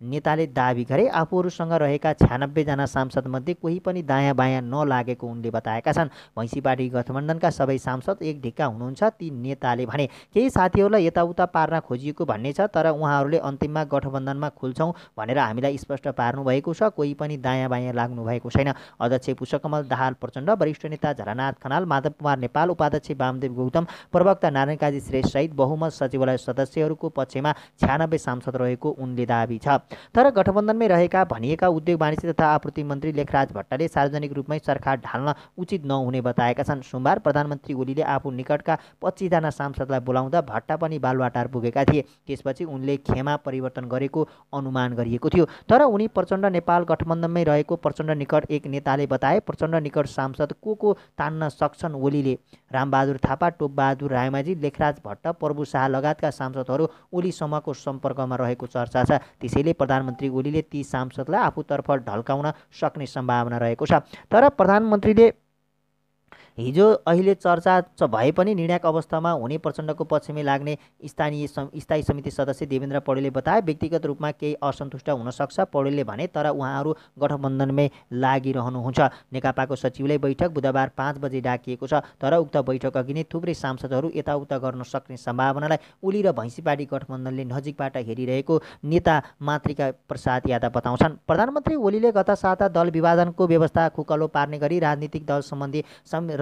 S2: नेताले दाबी गरे। आफूहरूसँग रहेका 96 जना सांसदमध्ये कोही पनि दायाँ बायाँ नलागेको उनले बताएका छन्। भैँसी पार्टी गठबन्धनका सबै सांसद एक ढिक्का हुनुहुन्छ, ती नेताले भने। केही साथीहरूलाई यताउता पार्न खोजिएको भन्ने छ, तर उहाँहरूले अन्तिममा गठबन्धनमा खुल्छौँ भनेर हामीलाई स्पष्ट पार्नु भएको छ। कोही पनि दायाँ बायाँ लाग्नु भएको छैन। अध्यक्ष पुष्पकमल दाहाल प्रचण्ड, वरिष्ठ नेता झलनाथ खनाल, माधव कुमार नेपाल, उपाध्यक्ष वामदेव गौतम, प्रवक्ता नारायण काजी श्रेष्ठ सहित बहुमत सचिवालय सदस्यहरूको पक्षमा 96 सांसद रहेको उनले दाबी छ। तर गठबन्धनमै रहेका भनिएका उद्योग वाणिज्य तथा आपूर्ति मन्त्री लेखराज भट्टले सार्वजनिक रूपमै सरकार ढाल्न उचित नहुने बताएका छन्। सोमबार प्रधानमन्त्री ओलीले आफू निकटका 25 जना सांसदलाई बोलाउँदा भट्टा पनि बालुवाटार पुगेका थिए। त्यसपछि उनले खेमा परिवर्तन गरेको अनुमान गरिएको थियो। तर उनी प्रचण्ड नेपाल गठबन्धनमै रहेको प्रचण्ड निकट एक नेताले बताए। प्रचण्ड निकट सांसद को तान्न सक्छन् ओलीले? रामबहादुर थापा, टोपबहादुर रायमाझी, लेखराज भट्ट, प्रभु शाह लगायतका सांसदहरू ओलीसम्मको सम्पर्कमा रहेको चर्चा छ। त्यसैले प्रधानमन्त्री ओलीले ती सांसदलाई आफूतर्फ ढल्काउन सक्ने सम्भावना रहेको छ। तर प्रधानमन्त्रीले हिजो अहिले चर्चा भए पनि निर्णायक अवस्थामा हुने प्रचण्डको पक्षमै लाग्ने स्थायी समिति सदस्य देवेन्द्र पौडेलले बताए। व्यक्तिगत रूपमा केही असन्तुष्ट हुन सक्छ पौडेलले भने, तर उहाँहरू गठबन्धनमै लागिरहनुहुन्छ। नेकपाको सचिवालय बैठक बुधबार 5 बजे डाकिएको छ। तर उक्त बैठक अघि नै थुप्रै सांसदहरू यताउता गर्न सक्ने सम्भावनालाई ओली र भैँसीपाटी गठबन्धनले नजिकबाट हेरिरहेको नेता मातृका प्रसाद यादव बताउँछन्। प्रधानमन्त्री ओलीले गत साता दल विभाजनको व्यवस्था खुकलो पार्ने गरी राजनीतिक दल सम्बन्धी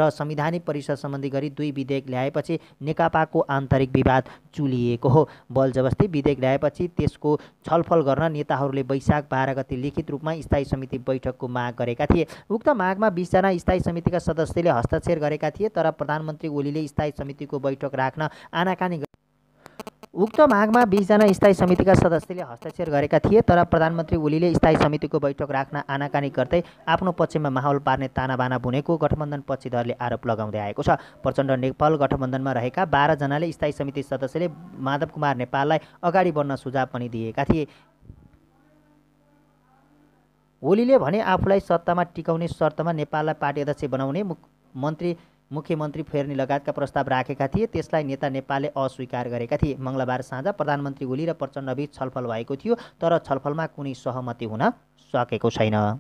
S2: र संवैधानिक परिषद सम्बन्धी गरी 2 विधेयक ल्याएपछि नेकपाको आन्तरिक विवाद चुलिएको हो। बलजबस्ती विधेयक ल्याएपछि त्यसको छलफल गर्न नेताहरूले वैशाख 12 गते लिखित रूपमा स्थायी समिति बैठकको माग गरेका थिए। उक्त मागमा 20 जना स्थायी समितिका सदस्यले हस्ताक्षर गरेका थिए। तर प्रधानमन्त्री ओलीले स्थायी समितिको बैठक राख्न आनाकानी उक्त मागमा 20 जना स्थायी समितिका सदस्यले हस्ताक्षर गरेका थिए। तर प्रधानमन्त्री ओलीले स्थायी समितिको बैठक राख्न आनाकानी गर्दै आफ्नो पक्षमा माहौल पार्ने तानाबाना बुनेको गठबन्धन पक्षधरले आरोप लगाउँदै आएको छ। प्रचण्ड नेपाल गठबन्धनमा रहेका 12 जनाले स्थायी समिति सदस्यले माधव कुमार नेपाललाई अगाडि बढ्न सुझाव पनि दिएका थिए। ओलीले भने आफूलाई सत्तामा टिकाउने शर्तमा नेपाललाई पार्टी अध्यक्ष बनाउने मुख्यमन्त्री फेर्ने लगायतका प्रस्ताव राखेका थिए। त्यसलाई नेता नेपालले अस्वीकार गरेका थिए। मङ्गलबार साँझ प्रधानमन्त्री ओली र प्रचण्डबीच छलफल भएको थियो, तर छलफलमा कुनै सहमति हुन सकेको छैन।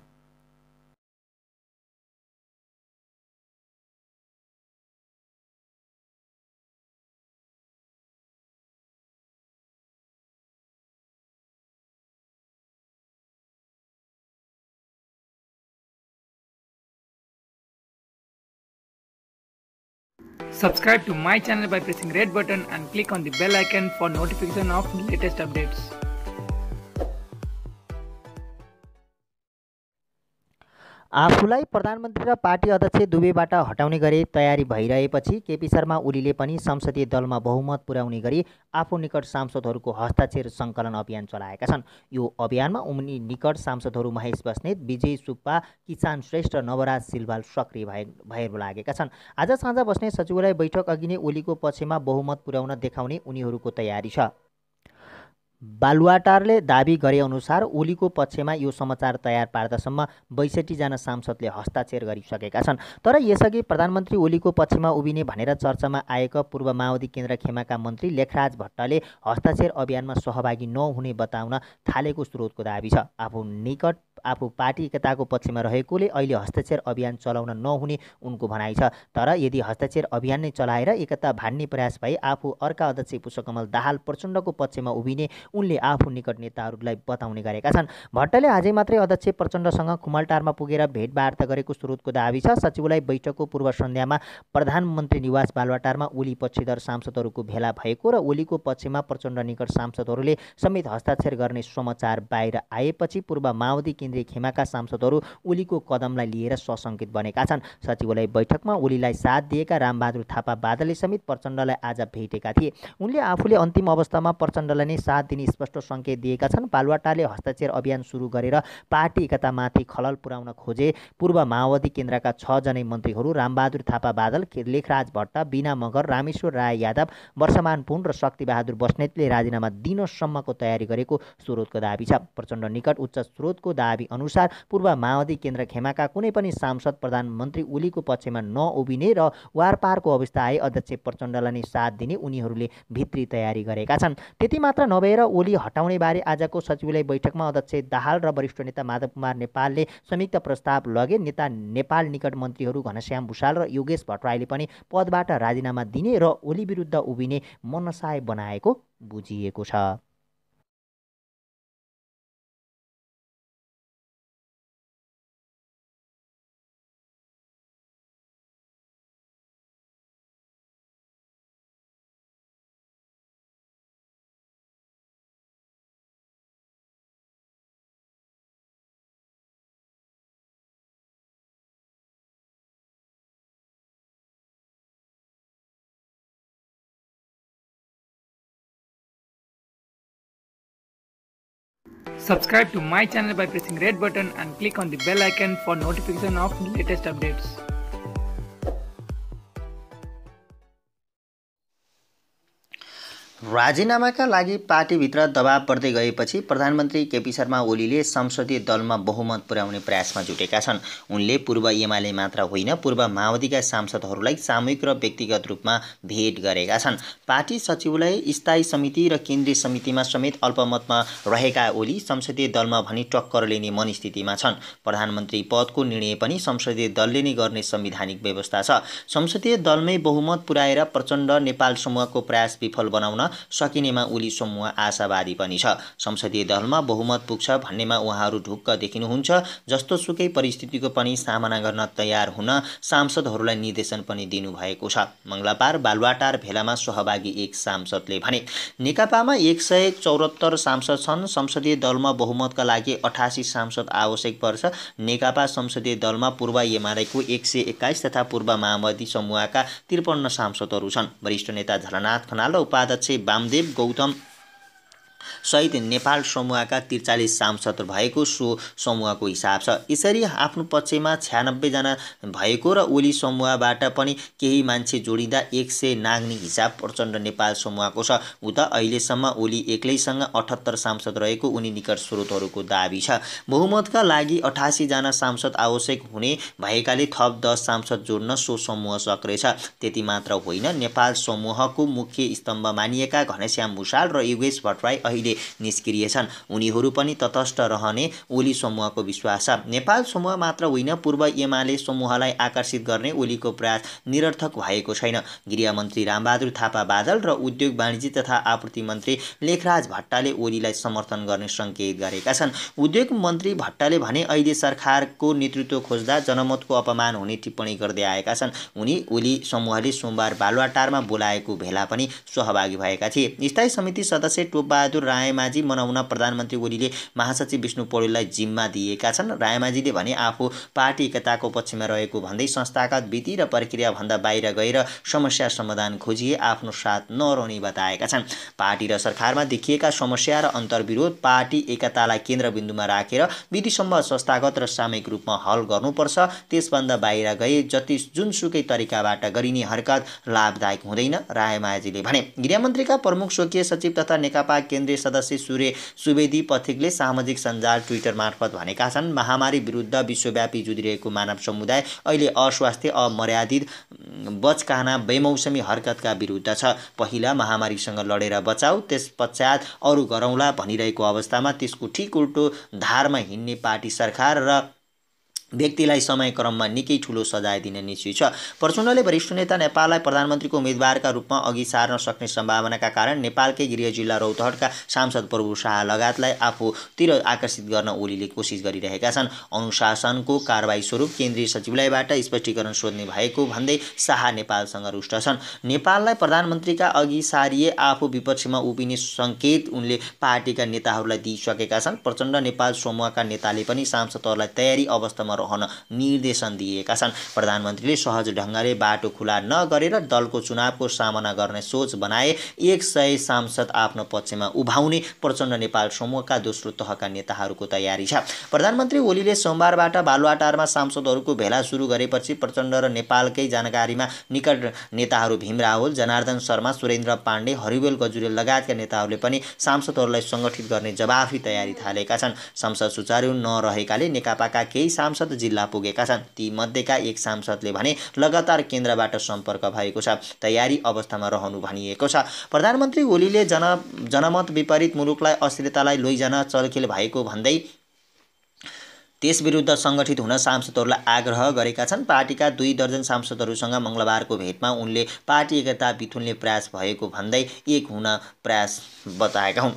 S1: Subscribe to my channel by pressing red button and click on the bell icon for notification of latest updates.
S2: आफूलाई प्रधानमन्त्री र पार्टी अध्यक्ष दुवैबाट हटाउने गरी तयारी भइरहेपछि केपी शर्मा ओलीले पनि संसदीय दलमा बहुमत पुर्याउने गरी आफू निकट सांसदहरूको हस्ताक्षर सङ्कलन अभियान चलाएका छन्। यो अभियानमा उनी निकट सांसदहरू महेश बस्नेत, विजय सुब्बा, किसान श्रेष्ठ र नवराज सिलवाल सक्रिय भएर लागेका छन्। आज साँझ बस्ने सचिवालय बैठक अघि नै ओलीको पक्षमा बहुमत पुर्याउन देखाउने उनीहरूको तयारी छ। बालुवाटारले दाबी गरेअनुसार ओलीको पक्षमा यो समाचार तयार पार्दासम्म 62 जना सांसदले हस्ताक्षर गरिसकेका छन्। तर यसअघि प्रधानमन्त्री ओलीको पक्षमा उभिने भनेर चर्चामा आएका पूर्व माओवादी केन्द्र खेमाका मन्त्री लेखराज भट्टले हस्ताक्षर अभियानमा सहभागी नहुने बताउन थालेको स्रोतको दाबी छ। आफू पार्टी एकताको पक्षमा रहेकोले अहिले हस्ताक्षर अभियान चलाउन नहुने उनको भनाइ छ। तर यदि हस्ताक्षर अभियान नै चलाएर एकता भान्ने प्रयास भए आफू अर्का अध्यक्ष पुष्पकमल दाहाल प्रचण्डको पक्षमा उभिने उनले आफू निकट नेताहरूलाई बताउने गरेका छन्। भट्टले आजै मात्रै अध्यक्ष प्रचण्डसँग खुमलटारमा पुगेर भेटवार्ता गरेको स्रोतको दाबी छ। सचिवालय बैठकको पूर्व सन्ध्यामा प्रधानमन्त्री निवास बालुवाटारमा ओली पक्षधर सांसदहरूको भेला भएको र ओलीको पक्षमा प्रचण्ड निकट सांसदहरूले समेत हस्ताक्षर गर्ने समाचार बाहिर आएपछि पूर्व माओवादी केन्द्रीय खेमाका सांसदहरू ओलीको कदमलाई लिएर सशङ्कित बनेका छन्। सचिवालय बैठकमा ओलीलाई साथ दिएका रामबहादुर थापा बादलले समेत प्रचण्डलाई आज भेटेका थिए। उनले आफूले अन्तिम अवस्थामा प्रचण्डलाई नै साथ दिने स्पष्ट सङ्केत दिएका छन्। बालुवाटारले हस्ताक्षर अभियान सुरु गरेर पार्टी एकतामाथि खलल पुर्याउन खोजे। पूर्व माओवादी केन्द्रका 6 जनै मन्त्रीहरू रामबहादुर थापा बादल, लेखराज भट्ट, बिना मगर, रामेश्वर राय यादव, वर्षमान पुन र शक्तिबहादुर बस्नेतले राजीनामा दिनसम्मको तयारी गरेको स्रोतको दाबी छ। प्रचण्ड निकट उच्च स्रोतको दाबी अनुसार पूर्व माओवादी केन्द्र खेमाका कुनै पनि सांसद प्रधानमन्त्री ओलीको पक्षमा नउभिने र वारपारको अवस्था आए अध्यक्ष प्रचण्डलाई नै साथ दिने उनीहरूले भित्री तयारी गरेका छन्। त्यति मात्र नभएर ओली हटाउने बारे आजको सचिवालय बैठकमा अध्यक्ष दाहाल र वरिष्ठ नेता माधव कुमार नेपालले संयुक्त प्रस्ताव लगे। नेता नेपाल निकट मन्त्रीहरू घनश्याम भुषाल र योगेश भट्टराईले पनि पदबाट राजीनामा दिने र ओली विरुद्ध उभिने मनसाय बनाएको बुझिएको छ।
S1: Subscribe to my channel by pressing red button and click on the bell icon for notification of latest updates.
S2: राजीनामाका लागि पार्टीभित्र दबाव बढ्दै गएपछि प्रधानमन्त्री केपी शर्मा ओलीले संसदीय दलमा बहुमत पुर्याउने प्रयासमा जुटेका छन्। उनले पूर्व एमाले मात्र होइन पूर्व माओवादीका सांसदहरूलाई सामूहिक र व्यक्तिगत रूपमा भेट गरेका छन्। पार्टी सचिवालय, स्थायी समिति र केन्द्रीय समितिमा समेत अल्पमतमा रहेका ओली संसदीय दलमा भनी टक्कर लिने मनस्थितिमा छन्। प्रधानमन्त्री पदको निर्णय पनि संसदीय दलले नै गर्ने संवैधानिक व्यवस्था छ। संसदीय दलमै बहुमत पुर्याएर प्रचण्ड नेपाल समूहको प्रयास विफल बनाउन सकिनेमा ओली समूह आशावादी पनि छ। संसदीय दलमा बहुमत पुग्छ भन्नेमा उहाँहरू ढुक्क देखिनुहुन्छ। जस्तोसुकै परिस्थितिको पनि सामना गर्न तयार हुन सांसदहरूलाई निर्देशन पनि दिनुभएको छ। मङ्गलबार बालुवाटार भेलामा सहभागी एक सांसदले भने नेकपामा 174 सांसद छन्। संसदीय दलमा बहुमतका लागि 88 सांसद आवश्यक पर्छ। नेकपा संसदीय दलमा पूर्व एमालेको 121 तथा पूर्व माओवादी समूहका 53 सांसदहरू छन्। वरिष्ठ नेता झलनाथ खनाल र उपाध्यक्ष वामदेव गौतम सहित नेपाल समूहका 43 सांसद भएको सो समूहको हिसाब छ। यसरी आफ्नो पक्षमा 96 जना भएको र ओली समूहबाट पनि केही मान्छे जोडिँदा 100 नाग्ने हिसाब प्रचण्ड नेपाल समूहको छ। उता अहिलेसम्म ओली एक्लैसँग 78 सांसद रहेको उनी निकट स्रोतहरूको दाबी छ। बहुमतका लागि 88 जना सांसद आवश्यक हुने भएकाले थप 10 सांसद जोड्न सो समूह सक्रिय छ। त्यति मात्र होइन, नेपाल समूहको मुख्य स्तम्भ मानिएका घनश्याम भुषाल र योगेश भट्टराई अहिले निष्क्रिय छन्। उनीहरू पनि तटस्थ रहने ओली समूहको विश्वास छ। नेपाल समूह मात्र होइन, पूर्व एमाले समूहलाई आकर्षित गर्ने ओलीको प्रयास निरर्थक भएको छैन। गृहमन्त्री रामबहादुर थापा बादल र उद्योग वाणिज्य तथा आपूर्ति मन्त्री लेखराज भट्टले ओलीलाई समर्थन गर्ने सङ्केत गरेका छन्। उद्योग मन्त्री भट्टले भने अहिले सरकारको नेतृत्व खोज्दा जनमतको अपमान हुने टिप्पणी गर्दै आएका छन्। उनी ओली समूहले सोमबार बालुवाटारमा बोलाएको भेला पनि सहभागी भएका थिए। स्थायी समिति सदस्य टोपबहादुर रायमाझी मनाउन प्रधानमन्त्री ओलीले महासचिव विष्णु पौडेललाई जिम्मा दिएका छन्। रायमाझीले भने आफू पार्टी एकताको पक्षमा रहेको भन्दै संस्थागत विधि र प्रक्रियाभन्दा बाहिर गएर समस्या समाधान खोजिए आफ्नो साथ नरहने बताएका छन्। पार्टी र सरकारमा देखिएका समस्या र अन्तर्विरोध पार्टी एकतालाई केन्द्रबिन्दुमा राखेर विधिसम्म संस्थागत र सामूहिक रूपमा हल गर्नुपर्छ। त्यसभन्दा बाहिर गए जुनसुकै तरिकाबाट गरिने हरकत लाभदायक हुँदैन, रायमाझीले भने। गृहमन्त्रीका प्रमुख स्वकीय सचिव तथा नेकपा केन्द्रीय सदस्य सूर्य सुवेदी पथिकले सामाजिक सञ्जाल ट्विटर मार्फत भनेका छन्, महामारी विरुद्ध विश्वव्यापी जुधिरहेको मानव समुदाय अहिले अस्वास्थ्य, अमर्यादित, बचकाना, बेमौसमी हरकतका विरुद्ध छ। पहिला महामारीसँग लडेर बचाऊ, त्यसपश्चात अरू गरौँला भनिरहेको अवस्थामा त्यसको ठिक उल्टो धारमा हिँड्ने पार्टी, सरकार र व्यक्तिलाई समयक्रममा निकै ठूलो सजाय दिन निश्चित छ। प्रचण्डले वरिष्ठ नेता नेपाललाई प्रधानमन्त्रीको उम्मेदवारका रूपमा अघि सार्न सक्ने सम्भावनाका कारण नेपालकै गृह जिल्ला रौतहटका सांसद प्रभु शाह लगायतलाई आफूतिर आकर्षित गर्न ओलीले कोसिस गरिरहेका छन्। अनुशासनको कारबाही स्वरूप केन्द्रीय सचिवालयबाट स्पष्टीकरण सोध्ने भएको भन्दै शाह नेपालसँग रुष्ट छन्। नेपाललाई प्रधानमन्त्रीका अघि सारिए आफू विपक्षमा उभिने सङ्केत उनले पार्टीका नेताहरूलाई दिइसकेका छन्। प्रचण्ड नेपाल समूहका नेताले पनि सांसदहरूलाई तयारी अवस्थामा रहन निर्देशन दिएका छन्। प्रधानमन्त्रीले सहज ढङ्गले बाटो खुला नगरेर दलको चुनावको सामना गर्ने सोच बनाए 100 सांसद आफ्नो पक्षमा उभाउने प्रचण्ड नेपाल समूहका दोस्रो तहका नेताहरूको तयारी छ। प्रधानमन्त्री ओलीले सोमबारबाट बालुवाटारमा सांसदहरूको भेला सुरु गरेपछि प्रचण्ड र नेपालकै जानकारीमा निकट नेताहरू भीम रावल, जनार्दन शर्मा, सुरेन्द्र पाण्डे, हरिवेल गजुरेल लगायतका नेताहरूले पनि सांसदहरूलाई सङ्गठित गर्ने जवाफी तयारी थालेका छन्। संसद सुचारू नरहेकाले नेकपाका केही सांसद जिल्ला पुगेका छन्। ती मध्येका एक सांसदले भने लगातार केन्द्रबाट सम्पर्क भएको छ, तयारी अवस्थामा रहनु भनिएको छ। प्रधानमन्त्री ओलीले जनमत विपरीत मुलुकलाई अस्थिरतालाई लैजान चलखेल भएको भन्दै त्यसविरुद्ध सङ्गठित हुन सांसदहरूलाई आग्रह गरेका छन्। पार्टीका 2 दर्जन सांसदहरूसँग मङ्गलबारको भेटमा उनले पार्टी एकता बिथुल्ने प्रयास भएको भन्दै एक हुन प्रयास बताएका हुन्।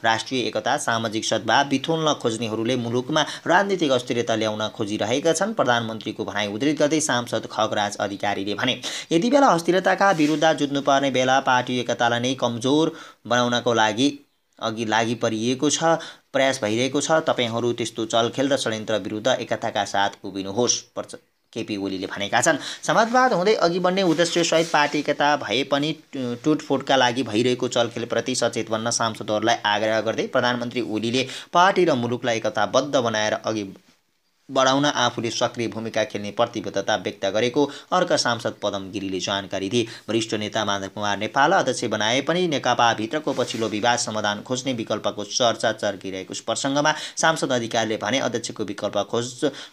S2: राष्ट्रिय एकता, सामाजिक सद्भाव बिथुल्न खोज्नेहरूले मुलुकमा राजनीतिक अस्थिरता ल्याउन खोजिरहेका छन्, प्रधानमन्त्रीको भनाइ उद्धृत गर्दै सांसद खगराज अधिकारीले भने। यति बेला अस्थिरताका विरुद्ध जुझ्नुपर्ने बेला पार्टी एकतालाई नै कमजोर बनाउनको लागि अघि लागि परिएको छ, प्रयास भइरहेको छ। तपाईहरू त्यस्तो चलखेल र षड्यन्त्र विरुद्ध एकताका साथ उभिनुहोस्, केपी ओलीले भनेका छन्। समाजवाद हुँदै अघि बढ्ने उद्देश्यसहित पार्टी एकता भए पनि टुटफुटका लागि भइरहेको चलखेलप्रति सचेत बन्न सांसदहरूलाई आग्रह गर्दै प्रधानमन्त्री ओलीले पार्टी र मुलुकलाई एकताबद्ध बनाएर अघि बढाउन आफूले सक्रिय भूमिका खेल्ने प्रतिबद्धता व्यक्त गरेको अर्का सांसद पदम गिरीले जानकारी दिए। वरिष्ठ नेता माधव कुमार नेपाल अध्यक्ष बनाए पनि नेकपाभित्रको पछिल्लो विवाद समाधान खोज्ने विकल्पको चर्चा चर्किरहेको प्रसङ्गमा सांसद अधिकारीले भने अध्यक्षको विकल्प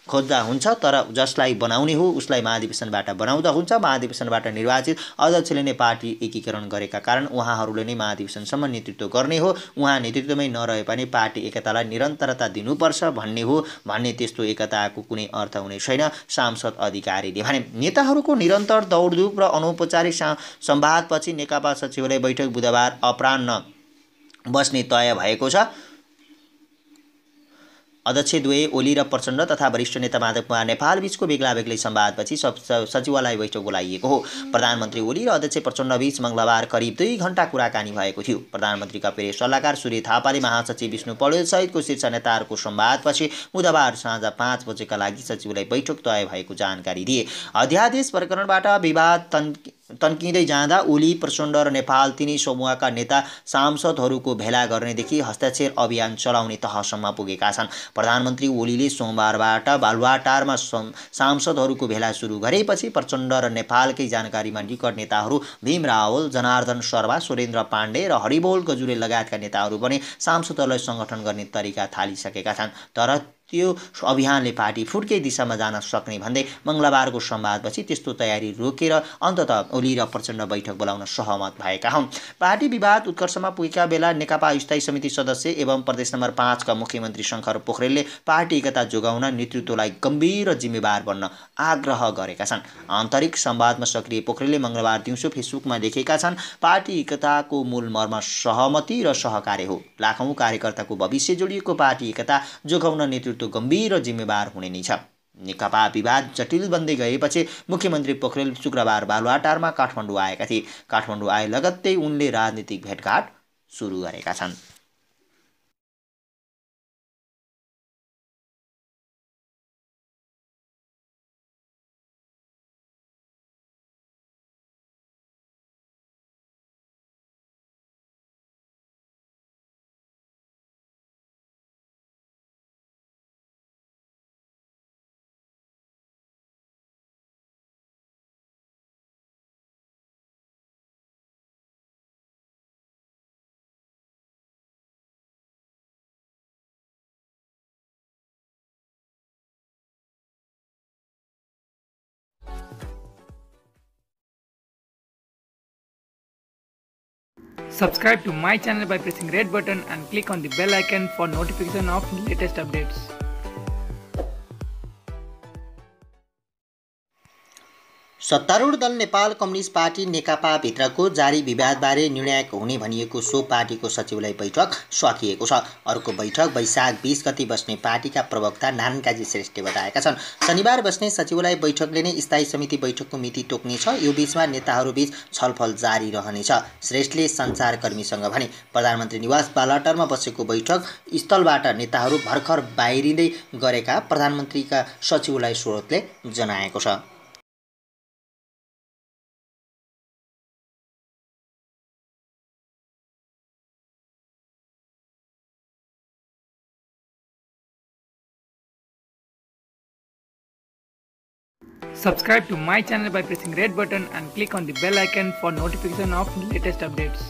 S2: खोज्दा हुन्छ, तर जसलाई बनाउने हो उसलाई महाधिवेशनबाट बनाउँदा हुन्छ। महाधिवेशनबाट निर्वाचित अध्यक्षले नै पार्टी एकीकरण गरेका कारण उहाँहरूले नै महाधिवेशनसम्म नेतृत्व गर्ने हो। उहाँ नेतृत्वमै नरहे पनि पार्टी एकतालाई निरन्तरता दिनुपर्छ भन्ने हो भन्ने त्यस्तो एकताको कुनै अर्थ हुने छैन, सांसद अधिकारीले भने। नेताहरूको निरन्तर दौडधुप र अनौपचारिक संवादपछि नेकपा सचिवालय बैठक बुधबार अपराह्न बस्ने तय भएको छ। अध्यक्ष द्वय ओली र प्रचण्ड तथा वरिष्ठ नेता माधव कुमार नेपाल बीचको बेग्ला बेग्लै संवादपछि सचिवालय बैठक बोलाइएको हो। प्रधानमन्त्री ओली र अध्यक्ष प्रचण्ड बीच मङ्गलबार करिब 2 घण्टा कुराकानी भएको थियो। प्रधानमन्त्रीका प्रेस सल्लाहकार सूर्य थापाले महासचिव विष्णु पौडेल सहितको शीर्ष नेताहरूको संवादपछि बुधबार साँझ 5 बजेका लागि सचिवालय बैठक तय भएको जानकारी दिए। अध्यादेश प्रकरणबाट विवाद तन्किँदै जाँदा ओली, प्रचण्ड र नेपाल तिनै समूहका नेता सांसदहरूको भेला गर्नेदेखि हस्ताक्षर अभियान चलाउने तहसम्म पुगेका छन्। प्रधानमन्त्री ओलीले सोमबारबाट बालुवाटारमा सांसदहरूको भेला सुरु गरेपछि प्रचण्ड र नेपालकै जानकारीमा निकट नेताहरू भीम रावल, जनार्दन शर्मा, सुरेन्द्र पाण्डे र हरिबोल गजुरे लगायतका नेताहरू पनि सांसदहरूलाई सङ्गठन गर्ने तरिका थालिसकेका छन्। तर त्यो अभियानले पार्टी फुट्कै दिशामा जान सक्ने भन्दै मङ्गलबारको संवादपछि त्यस्तो तयारी रोकेर अन्ततः ओली र प्रचण्ड बैठक बोलाउन सहमत भएका हुन्। पार्टी विवाद उत्कर्षमा पुगेका बेला नेकपा स्थायी समिति सदस्य एवं प्रदेश नम्बर 5 का मुख्यमन्त्री शङ्कर पोखरेलले पार्टी एकता जोगाउन नेतृत्वलाई गम्भीर र जिम्मेवार बन्न आग्रह गरेका छन्। आन्तरिक संवादमा सक्रिय पोखरेलले मङ्गलबार दिउँसो फेसबुकमा लेखेका छन्, पार्टी एकताको मूल मर्म सहमति र सहकार्य हो। लाखौं कार्यकर्ताको भविष्य जोडिएको पार्टी एकता जोगाउन नेतृत्व गम्भीर र जिम्मेवार हुने नै छ। नेकपा विवाद जटिल बन्दै गएपछि मुख्यमन्त्री पोखरेल शुक्रबार बालुवाटारमा काठमाडौँ आएका थिए। काठमाडौँ आए लगत्तै उनले राजनीतिक भेटघाट सुरु गरेका छन्।
S1: Subscribe to my channel by pressing red button and click on the bell icon for notification of latest updates.
S2: सत्तारूढ दल नेपाल कम्युनिस्ट पार्टी नेकपा भित्रको जारी विवादबारे निर्णायक हुने भनिएको सो पार्टीको सचिवालय बैठक सकिएको छ। अर्को बैठक वैशाख 20 गते बस्ने पार्टीका प्रवक्ता नारायण काजी श्रेष्ठले बताएका छन्। शनिबार बस्ने सचिवालय बैठकले नै स्थायी समिति बैठकको मिति तोक्नेछ। यो बीचमा नेताहरूबीच छलफल जारी रहनेछ। श्रेष्ठले सञ्चारकर्मीसँग भने, प्रधानमन्त्री निवास बालुवाटारमा बसेको बैठक स्थलबाट नेताहरू भर्खर बाहिरिँदै गरेका प्रधानमन्त्रीका सचिवालय स्रोतले जनाएको छ।
S1: Subscribe to my channel by pressing red button and click on the bell icon for notification of latest updates.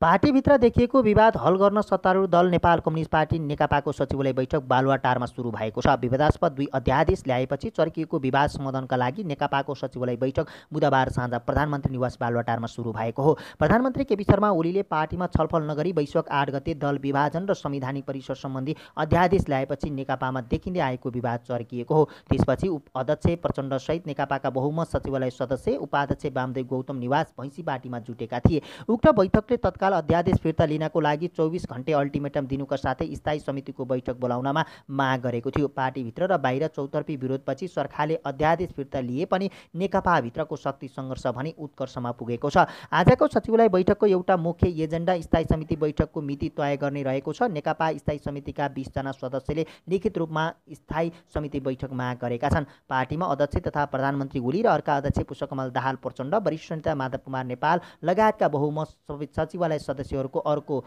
S2: पार्टीभित्र देखिएको विवाद हल गर्न सत्तारूढ दल नेपाल कम्युनिस्ट पार्टी नेकपाको सचिवालय बैठक बालुवाटारमा सुरु भएको छ। विवादास्पद 2 अध्यादेश ल्याएपछि चर्किएको विवाद समाधानका लागि नेकपाको सचिवालय बैठक बुधबार साँझ प्रधानमन्त्री निवास बालुवाटारमा सुरु भएको हो। प्रधानमन्त्री केपी शर्मा ओलीले पार्टीमा छलफल नगरी वैशाख 8 गते दल विभाजन र संवैधानिक परिषद सम्बन्धी अध्यादेश ल्याएपछि नेकपामा देखिँदै आएको विवाद चर्किएको हो। त्यसपछि अध्यक्ष प्रचण्डसहित नेकपाका बहुमत सचिवालय सदस्य उपाध्यक्ष वामदेव गौतम निवास भैँसी पार्टीमा जुटेका थिए। उक्त बैठकले तत्काल अध्यादेश फिर्ता लिनको लागि 24 घण्टे अल्टिमेटम दिनुका साथै स्थायी समितिको बैठक बोलाउनमा माग गरेको थियो। पार्टीभित्र र बाहिर चौतर्फी विरोधपछि सरकारले अध्यादेश फिर्ता लिए पनि नेकपाभित्रको शक्ति सङ्घर्ष भने उत्कर्षमा पुगेको छ। आजको सचिवालय बैठकको एउटा मुख्य एजेन्डा स्थायी समिति बैठकको मिति तय गर्ने रहेको छ। नेकपा स्थायी समितिका 20 जना सदस्यले लिखित रूपमा स्थायी समिति बैठक माग गरेका छन्। पार्टीमा अध्यक्ष तथा प्रधानमन्त्री ओली र अर्का अध्यक्ष पुष्पकमल दाहाल प्रचण्ड, वरिष्ठ नेता माधव कुमार नेपाल लगायतका बहुमत सचिवालय सदस्यहरूको अर्को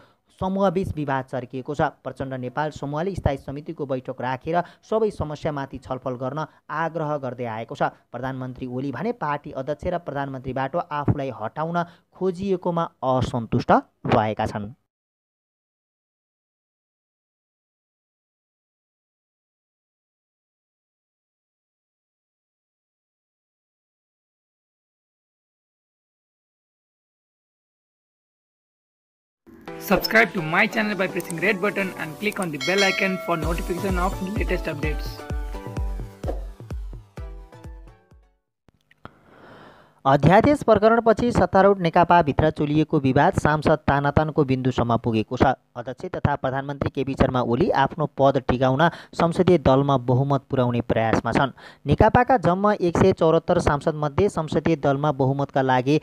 S2: समूहबीच विवाद चर्किएको छ। प्रचण्ड नेपाल समूहले स्थायी समितिको बैठक राखेर सबै समस्यामाथि छलफल गर्न आग्रह गर्दै आएको छ। प्रधानमन्त्री ओली भने पार्टी अध्यक्ष र प्रधानमन्त्रीबाट आफूलाई हटाउन खोजिएकोमा असन्तुष्ट रहेका छन्।
S1: Subscribe to my channel by pressing red button and click on the bell icon for notification of latest updates.
S2: अध्यादेश प्रकरणपछि सत्तारूढ नेकपाभित्र चुलिएको विवाद सांसद तानातानको बिन्दुसम्म पुगेको छ। अध्यक्ष तथा प्रधानमन्त्री केपी शर्मा ओली आफ्नो पद टिकाउन संसदीय दलमा बहुमत पुर्याउने प्रयासमा छन्। नेकपाका जम्मा 174 सांसदमध्ये संसदीय दलमा बहुमतका लागि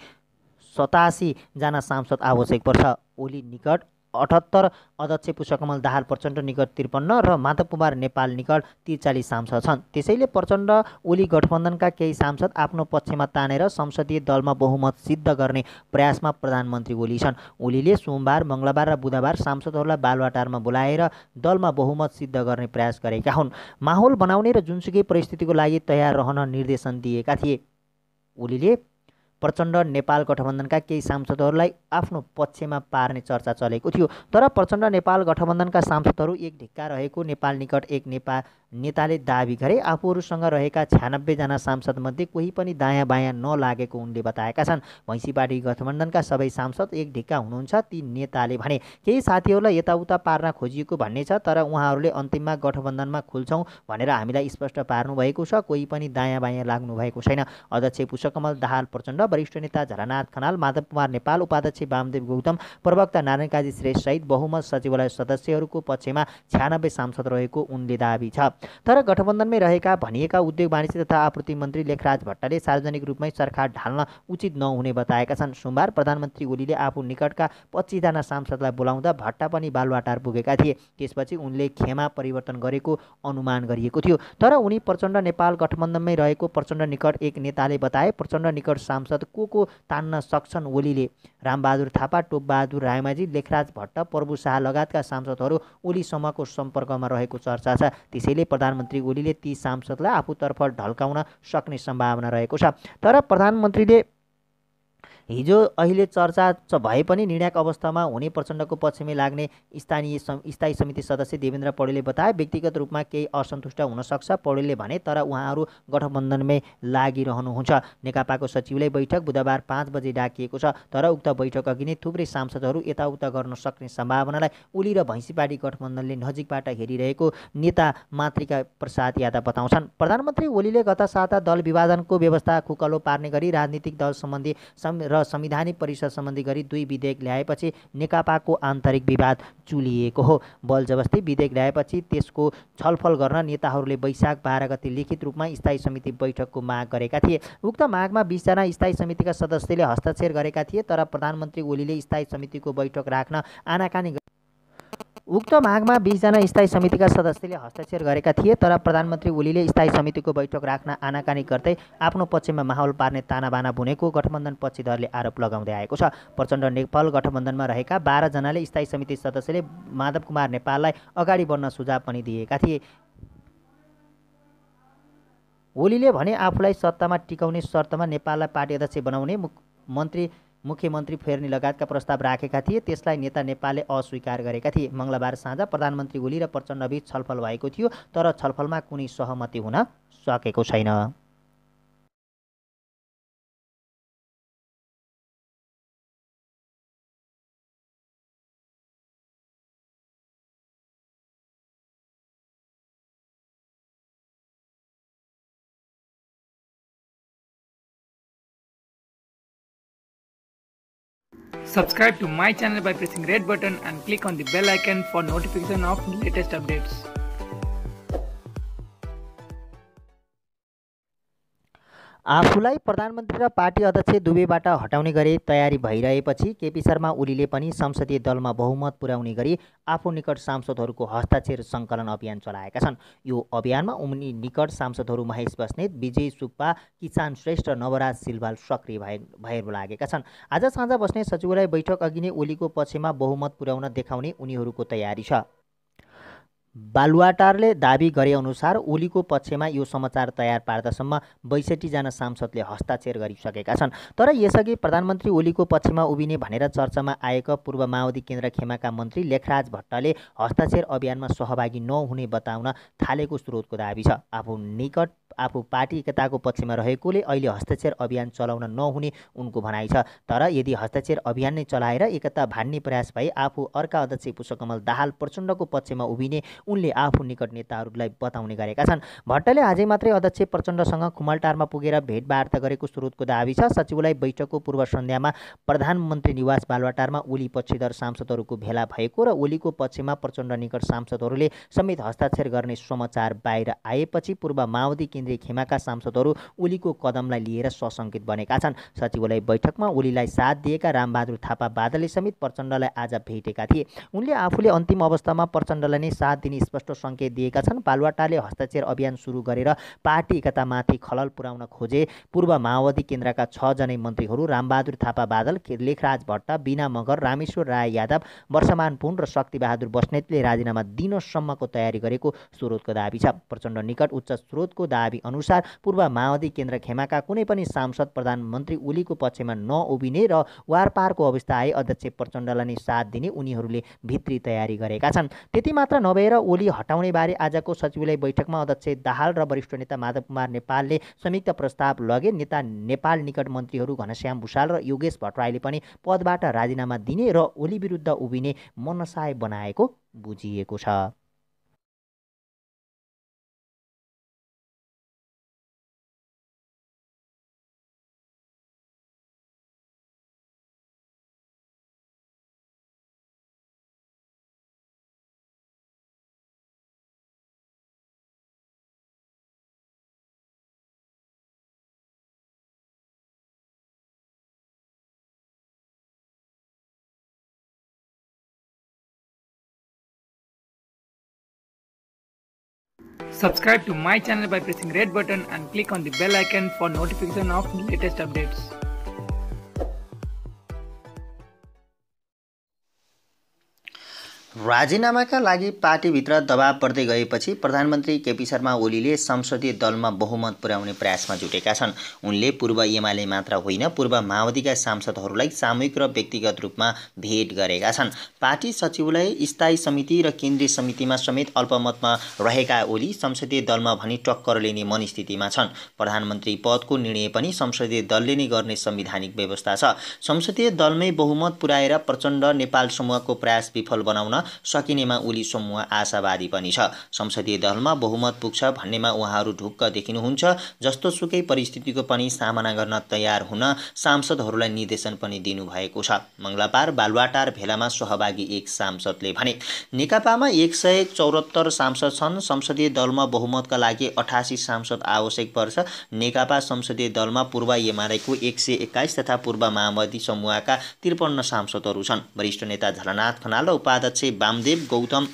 S2: 87 जना सांसद आवश्यक पर्छ। ओली निकट 78, अध्यक्ष पुष्पकमल दाहाल प्रचण्ड निकट 53 र माधव कुमार नेपाल निकट 43 सांसद छन्। त्यसैले प्रचण्ड ओली गठबन्धनका केही सांसद आफ्नो पक्षमा तानेर संसदीय दलमा बहुमत सिद्ध गर्ने प्रयासमा प्रधानमन्त्री ओली छन्। ओलीले सोमबार, मङ्गलबार र बुधबार सांसदहरूलाई बालुवाटारमा बोलाएर दलमा बहुमत सिद्ध गर्ने प्रयास गरेका हुन्। माहौल बनाउने र जुनसुकै परिस्थितिको लागि तयार रहन निर्देशन दिएका थिए। ओलीले प्रचण्ड नेपाल गठबन्धनका केही सांसदहरूलाई आफ्नो पक्षमा पार्ने चर्चा चलेको थियो। तर प्रचण्ड नेपाल गठबन्धनका सांसदहरू एक ढिक्का रहेको नेपाल निकट एक नेताले दाबी गरे। आफूहरूसँग रहेका 96 जना सांसदमध्ये कोही पनि दायाँ बायाँ नलागेको उनले बताएका छन्। भैँसी पार्टी गठबन्धनका सबै सांसद एक ढिक्का हुनुहुन्छ, ती नेताले भने। केही साथीहरूलाई यताउता पार्न खोजिएको भन्ने छ, तर उहाँहरूले अन्तिममा गठबन्धनमा खुल्छौँ भनेर हामीलाई स्पष्ट पार्नु भएको छ। कोही पनि दायाँ बायाँ लाग्नु भएको छैन। अध्यक्ष पुष्पकमल दाहाल प्रचण्ड, वरिष्ठ नेता झलनाथ खनाल, माधव कुमार नेपाल, उपाध्यक्ष वामदेव गौतम, प्रवक्ता नारायण काजी श्रेष्ठ सहित बहुमत सचिवालय सदस्यहरूको पक्षमा 96 सांसद रहेको उनले दाबी छ। तर गठबन्धनमै रहेका भनिएका उद्योग वाणिज्य तथा आपूर्ति मन्त्री लेखराज भट्टले सार्वजनिक रूपमै सरकार ढाल्न उचित नहुने बताएका छन्। सोमबार प्रधानमन्त्री ओलीले आफू निकटका 25 जना सांसदलाई बोलाउँदा भट्टा पनि बालुवाटार पुगेका थिए। त्यसपछि उनले खेमा परिवर्तन गरेको अनुमान गरिएको थियो। तर उनी प्रचण्ड नेपाल गठबन्धनमै रहेको प्रचण्ड निकट एक नेताले बताए। प्रचण्ड निकट सांसद को तान्न सक्छन् ओलीले? रामबहादुर थापा, टोपबहादुर रायमाझी, लेखराज भट्ट, प्रभु शाह लगायतका सांसदहरू ओलीसम्मको सम्पर्कमा रहेको चर्चा छ। त्यसैले प्रधानमन्त्री ओलीले ती सांसदलाई आफूतर्फ ढल्काउन सक्ने सम्भावना रहेको छ। तर प्रधानमन्त्रीले हिजो अहिले चर्चा भए पनि निर्णायक अवस्थामा हुने प्रचण्डको पक्षमै लाग्ने स्थायी समिति सदस्य देवेन्द्र पौडेलले बताए। व्यक्तिगत रूपमा केही असन्तुष्ट हुन सक्छ पौडेलले भने, तर उहाँहरू गठबन्धनमै लागिरहनुहुन्छ। नेकपाको सचिवालय बैठक बुधबार 5 बजे डाकिएको छ। तर उक्त बैठक अघि नै थुप्रै सांसदहरू यताउता गर्न सक्ने सम्भावनालाई ओली र भैँसी पार्टी गठबन्धनले नजिकबाट हेरिरहेको नेता मातृका प्रसाद यादव बताउँछन्। प्रधानमन्त्री ओलीले गत साता दल विभाजनको व्यवस्था खुकलो पार्ने गरी राजनीतिक दल सम्बन्धी र संविधानिक परिषद सम्बन्धी गरी 2 विधेयक ल्याएपछि नेकपाको आन्तरिक विवाद चुलिएको हो। बलजबस्ती विधेयक ल्याएपछि त्यसको छलफल गर्न नेताहरूले वैशाख 12 गते लिखित रूपमा स्थायी समिति बैठकको माग गरेका थिए। उक्त मागमा 20 जना स्थायी समितिका सदस्यले हस्ताक्षर गरेका थिए। तर प्रधानमन्त्री ओलीले स्थायी समितिको बैठक राख्न आनाकानी उक्त मागमा 20 जना स्थायी समितिका सदस्यले हस्ताक्षर गरेका थिए। तर प्रधानमन्त्री ओलीले स्थायी समितिको बैठक राख्न आनाकानी गर्दै आफ्नो पक्षमा माहौल पार्ने तानाबाना बुनेको गठबन्धन पक्षधरले आरोप लगाउँदै आएको छ। प्रचण्ड नेपाल गठबन्धनमा रहेका 12 जनाले स्थायी समिति सदस्यले माधव कुमार नेपाललाई अगाडि बढ्न सुझाव पनि दिएका थिए। ओलीले भने आफूलाई सत्तामा टिकाउने शर्तमा नेपाललाई पार्टी अध्यक्ष बनाउने मुख्यमन्त्री फेर्ने लगायतका प्रस्ताव राखेका थिए। त्यसलाई नेता नेपालले अस्वीकार गरेका थिए। मङ्गलबार साँझ प्रधानमन्त्री ओली र प्रचण्डबीच छलफल भएको थियो, तर छलफलमा कुनै सहमति हुन सकेको छैन।
S1: Subscribe to my channel by pressing red button and click on the bell icon for notification of latest updates.
S2: आफूलाई प्रधानमन्त्री र पार्टी अध्यक्ष दुवैबाट हटाउने गरी तयारी भइरहेपछि केपी शर्मा ओलीले पनि संसदीय दलमा बहुमत पुर्याउने गरी आफू निकट सांसदहरूको हस्ताक्षर सङ्कलन अभियान चलाएका छन्। यो अभियानमा उनी निकट सांसदहरू महेश बस्नेत, विजय सुब्बा, किसान श्रेष्ठ र नवराज सिलवाल सक्रिय भएर लागेका छन्। आज साँझ बस्ने सचिवालय बैठक अघि नै ओलीको पक्षमा बहुमत पुर्याउन देखाउने उनीहरूको तयारी छ। बालुवाटारले दाबी गरेअनुसार ओलीको पक्षमा यो समाचार तयार पार्दासम्म 62 जना सांसदले हस्ताक्षर गरिसकेका छन्। तर यसअघि प्रधानमन्त्री ओलीको पक्षमा उभिने भनेर चर्चामा आएका पूर्व माओवादी केन्द्र खेमाका मन्त्री लेखराज भट्टले हस्ताक्षर अभियानमा सहभागी नहुने बताउन थालेको स्रोतको दाबी छ। आफू पार्टी एकताको पक्षमा रहेकोले अहिले हस्ताक्षर अभियान चलाउन नहुने उनको भनाइ छ। तर यदि हस्ताक्षर अभियान नै चलाएर एकता भान्ने प्रयास भए आफू अर्का अध्यक्ष पुष्पकमल दाहाल प्रचण्डको पक्षमा उभिने उनले आफू निकट नेताहरूलाई बताउने गरेका छन्। भट्टले आजै मात्रै अध्यक्ष प्रचण्डसँग खुमलटारमा पुगेर भेटवार्ता गरेको स्रोतको दाबी छ। सचिवालय बैठकको पूर्व सन्ध्यामा प्रधानमन्त्री निवास बालुवाटारमा ओली पक्षधर सांसदहरूको भेला भएको र ओलीको पक्षमा प्रचण्ड निकट सांसदहरूले समेत हस्ताक्षर गर्ने समाचार बाहिर आएपछि पूर्व माओवादी केन्द्रीय केन्द्रीय खेमाका सांसदहरू ओलीको कदमलाई लिएर सशङ्कित बनेका छन्। सचिवालय बैठकमा ओलीलाई साथ दिएका रामबहादुर थापा बादलले समेत प्रचण्डलाई आज भेटेका थिए। उनले आफूले अन्तिम अवस्थामा प्रचण्डलाई नै साथ दिने स्पष्ट सङ्केत दिएका छन्। बालुवाटारले हस्ताक्षर अभियान सुरु गरेर पार्टी एकतामाथि खलल पुर्याउन खोजे। पूर्व माओवादी केन्द्रका 6 जनै मन्त्रीहरू रामबहादुर थापा बादल, लेखराज भट्ट, बीना मगर, रामेश्वर राय यादव, वर्षमान पुन र शक्तिबहादुर बस्नेतले राजीनामा दिनसम्मको तयारी गरेको स्रोतको दाबी छ। प्रचण्ड निकट उच्च स्रोतको दाबी अनुसार पूर्व माओवादी केन्द्र खेमाका कुनै पनि सांसद प्रधानमन्त्री ओलीको पक्षमा नउभिने र वारपारको अवस्था आए अध्यक्ष प्रचण्डलाई नै साथ दिने उनीहरूले भित्री तयारी गरेका छन्। त्यति मात्र नभएर ओली हटाउने बारे आजको सचिवालय बैठकमा अध्यक्ष दाहाल र वरिष्ठ नेता माधव कुमार नेपालले संयुक्त प्रस्ताव लगे। नेता नेपाल निकट मन्त्रीहरू घनश्याम भुषाल र योगेश भट्टराईले पनि पदबाट राजीनामा दिने र ओली विरुद्ध उभिने मनसाय बनाएको बुझिएको छ।
S1: Subscribe to my channel by pressing red button and click on the bell icon for notification of latest updates.
S3: राजीनामाका लागि पार्टीभित्र दबाव बढ्दै गएपछि प्रधानमन्त्री केपी शर्मा ओलीले संसदीय दलमा बहुमत पुर्याउने प्रयासमा जुटेका छन्। उनले पूर्व एमाले मात्र होइन पूर्व माओवादीका सांसदहरूलाई सामूहिक र व्यक्तिगत रूपमा भेट गरेका छन्। पार्टी सचिवालय, स्थायी समिति र केन्द्रीय समितिमा समेत अल्पमतमा रहेका ओली संसदीय दलमा भने टक्कर लिने मनस्थितिमा छन्। प्रधानमन्त्री पदको निर्णय पनि संसदीय दलले नै गर्ने संवैधानिक व्यवस्था छ। संसदीय दलमै बहुमत पुर्याएर प्रचण्ड नेपाल समूहको प्रयास विफल बनाउन सकिनेमा ओली समूह आशावादी पनि छ। संसदीय दलमा बहुमत पुग्छ भन्नेमा उहाँहरू ढुक्क देखिनुहुन्छ। जस्तो सुकै परिस्थितिको पनि सामना गर्न तयार हुन सांसदहरूलाई निर्देशन पनि दिनुभएको छ। मङ्गलबार बालुवाटार भेलामा सहभागी एक सांसदले भने नेकपामा 174 सांसद छन्। संसदीय दलमा बहुमतका लागि 88 सांसद आवश्यक पर्छ। नेकपा संसदीय दलमा पूर्व एमालेको 121 तथा पूर्व माओवादी समूहका 53 सांसदहरू छन्। वरिष्ठ नेता झलनाथ खनाल र उपाध्यक्ष वामदेव गौतम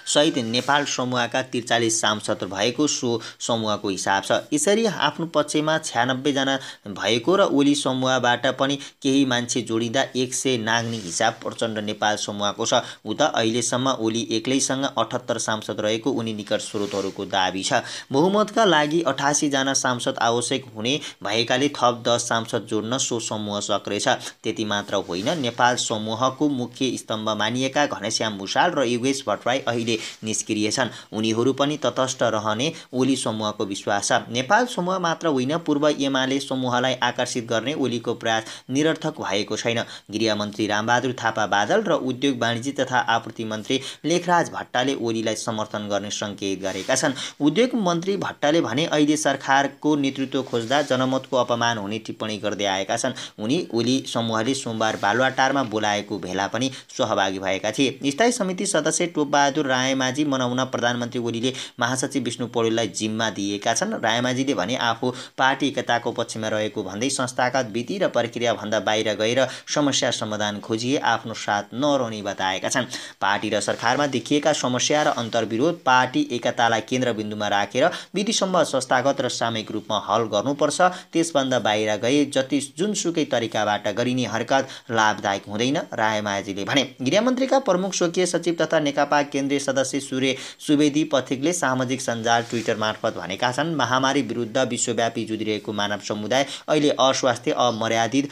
S3: सहित नेपाल समूहका 43 सांसद भएको सो समूहको हिसाब छ। यसरी आफ्नो पक्षमा 96 जना भएको र ओली समूहबाट पनि केही मान्छे जोडिँदा 100 नाग्ने हिसाब प्रचण्ड नेपाल समूहको छ। उता अहिलेसम्म ओली एक्लैसँग 78 सांसद रहेको उनी निकट स्रोतहरूको दाबी छ। बहुमतका लागि 88 जना सांसद आवश्यक हुने भएकाले थप 10 सांसद जोड्न सो समूह सक्रिय छ। त्यति मात्र होइन, नेपाल समूहको मुख्य स्तम्भ मानिएका घनश्याम भुषाल र योगेश भट्टराई अहिले निष्क्रिय छन्। उनीहरू पनि तटस्थ रहने ओली समूहको विश्वास छ। नेपाल समूह मात्र होइन पूर्व एमाले समूहलाई आकर्षित गर्ने ओलीको प्रयास निरर्थक भएको छैन। गृहमन्त्री रामबहादुर थापा बादल र उद्योग वाणिज्य तथा आपूर्ति मन्त्री लेखराज भट्टले ओलीलाई समर्थन गर्ने सङ्केत गरेका छन्। उद्योग मन्त्री भट्टले भने अहिले सरकारको नेतृत्व खोज्दा जनमतको अपमान हुने टिप्पणी गर्दै आएका छन्। उनी ओली समूहले सोमबार बालुवाटारमा बोलाएको भेला पनि सहभागी भएका थिए। स्थायी समिति सदस्य टोपबहादुर रायमाझी मनाउन प्रधानमन्त्री ओलीले महासचिव विष्णु पौडेललाई जिम्मा दिएका छन्। रायमाझीले भने आफू पार्टी एकताको पक्षमा रहेको भन्दै संस्थागत विधि र प्रक्रियाभन्दा बाहिर गएर समस्या समाधान खोजिए आफ्नो साथ नरहने बताएका छन्। पार्टी र सरकारमा देखिएका समस्या र अन्तर्विरोध पार्टी एकतालाई केन्द्रबिन्दुमा राखेर विधिसम्म संस्थागत र सामूहिक रूपमा हल गर्नुपर्छ। त्यसभन्दा बाहिर गए जुनसुकै तरिकाबाट गरिने हरकत लाभदायक हुँदैन, रायमाझीले भने। गृहमन्त्रीका प्रमुख स्वकीय सचिव तथा नेकपा केन्द्रीय सदस्य सूर्य सुवेदी पथिकले सामाजिक सञ्जाल ट्विटर मार्फत भनेका छन्, महामारी विरुद्ध विश्वव्यापी जुधिरहेको मानव समुदाय अहिले अस्वास्थ्य, अमर्यादित,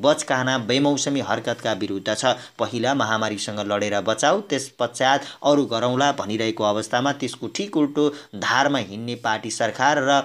S3: बचकाना, बेमौसमी हरकतका विरुद्ध छ। पहिला महामारीसँग लडेर बचाऊ, त्यसपश्चात अरू गरौँला भनिरहेको अवस्थामा त्यसको ठिक उल्टो धारमा हिँड्ने पार्टी सरकार र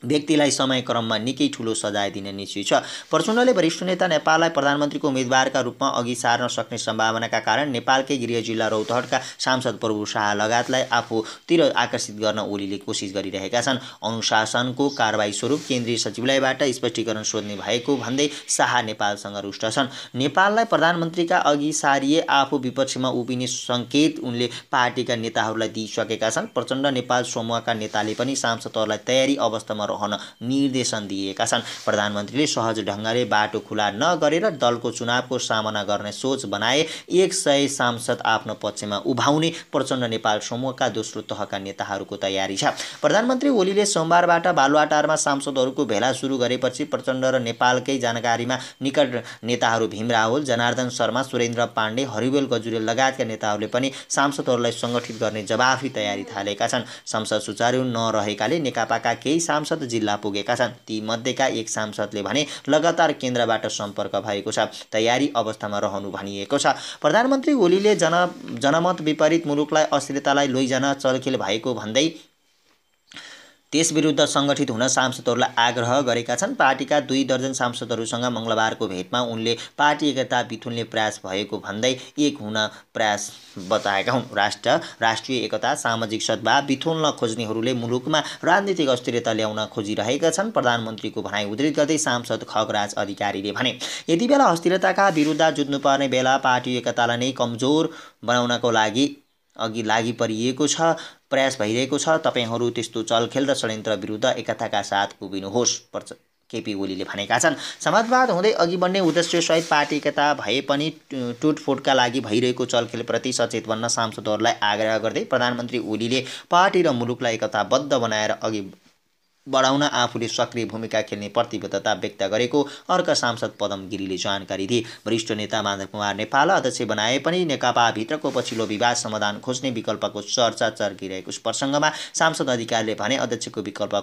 S3: व्यक्तिलाई समयक्रममा निकै ठूलो सजाय दिने निश्चय छ। प्रचण्डले वरिष्ठ नेता नेपाललाई प्रधानमन्त्रीको उम्मेदवारका रूपमा अघि सार्न सक्ने सम्भावनाका कारण नेपालकै गृह जिल्ला रौतहटका सांसद प्रभु शाह लगायतलाई आफूतिर आकर्षित गर्न ओलीले कोसिस गरिरहेका छन्। अनुशासनको कारबाही स्वरूप केन्द्रीय सचिवालयबाट स्पष्टीकरण सोध्ने भएको भन्दै शाह नेपालसँग रुष्ट छन्। नेपाललाई प्रधानमन्त्रीका अघि सारिए आफू विपक्षमा उभिने सङ्केत उनले पार्टीका नेताहरूलाई दिइसकेका छन्। प्रचण्ड नेपाल समूहका नेताले पनि सांसदहरूलाई तयारी अवस्थामा रहन निर्देशन दिएका छन्। प्रधानमन्त्रीले सहज ढङ्गले बाटो खुला नगरेर दलको चुनावको सामना गर्ने सोच बनाए 100 सांसद आफ्नो पक्षमा उभाउने प्रचण्ड नेपाल समूहका दोस्रो तहका नेताहरूको तयारी छ। प्रधानमन्त्री ओलीले सोमबारबाट बालुवाटारमा सांसदहरूको भेला सुरु गरेपछि प्रचण्ड र नेपालकै जानकारीमा निकट नेताहरू भीम रावल, जनार्दन शर्मा, सुरेन्द्र पाण्डे, हरिबोल गजुरेल लगायतका नेताहरूले पनि सांसदहरूलाई सङ्गठित गर्ने जवाफी तयारी थालेका छन्। संसद सुचारू नरहेकाले नेकपाका केही सांसद जिल्ला पुगेका छन्। ती मध्येका एक सांसदले भने लगातार केन्द्रबाट सम्पर्क भएको छ, तयारी अवस्थामा रहनु भनिएको छ। प्रधानमन्त्री ओलीले जनमत विपरीत मुलुकलाई अस्थिरतालाई लैजान चलखेल भएको भन्दै त्यसविरुद्ध सङ्गठित हुन सांसदहरूलाई आग्रह गरेका छन्। पार्टीका 2 दर्जन सांसदहरूसँग मङ्गलबारको भेटमा उनले पार्टी एकता बिथुल्ने प्रयास भएको भन्दै एक हुन प्रयास बताएका हुन्। राष्ट्रिय एकता, सामाजिक सद्भाव बिथुल्न खोज्नेहरूले मुलुकमा राजनीतिक अस्थिरता ल्याउन खोजिरहेका छन्। प्रधानमन्त्रीको भनाइ उद्धृत गर्दै सांसद खगराज अधिकारीले भने, यति बेला अस्थिरताका विरुद्ध जुझ्नुपर्ने बेला पार्टी एकतालाई नै कमजोर बनाउनको लागि अघि लागि परिएको छ, प्रयास भइरहेको छ। तपाईहरू त्यस्तो चलखेल र षड्यन्त्र विरुद्ध एकताका साथ उभिनुहोस्, केपी ओलीले भनेका छन्। समाजवाद हुँदै अघि बढ्ने उद्देश्यसहित पार्टी एकता भए पनि टुटफुटका लागि भइरहेको चलखेलप्रति सचेत बन्न सांसदहरूलाई आग्रह गर्दै प्रधानमन्त्री ओलीले पार्टी र मुलुकलाई एकताबद्ध बनाएर अघि बढाउन आफूले सक्रिय भूमिका खेल्ने प्रतिबद्धता व्यक्त गरेको अर्का सांसद पदम गिरीले जानकारी दिए। वरिष्ठ नेता माधव कुमार नेपाललाई अध्यक्ष बनाए पनि नेकपाभित्रको पछिल्लो विवाद समाधान खोज्ने विकल्पको चर्चा चर्किरहेको प्रसङ्गमा सांसद अधिकारीले भने, अध्यक्षको विकल्प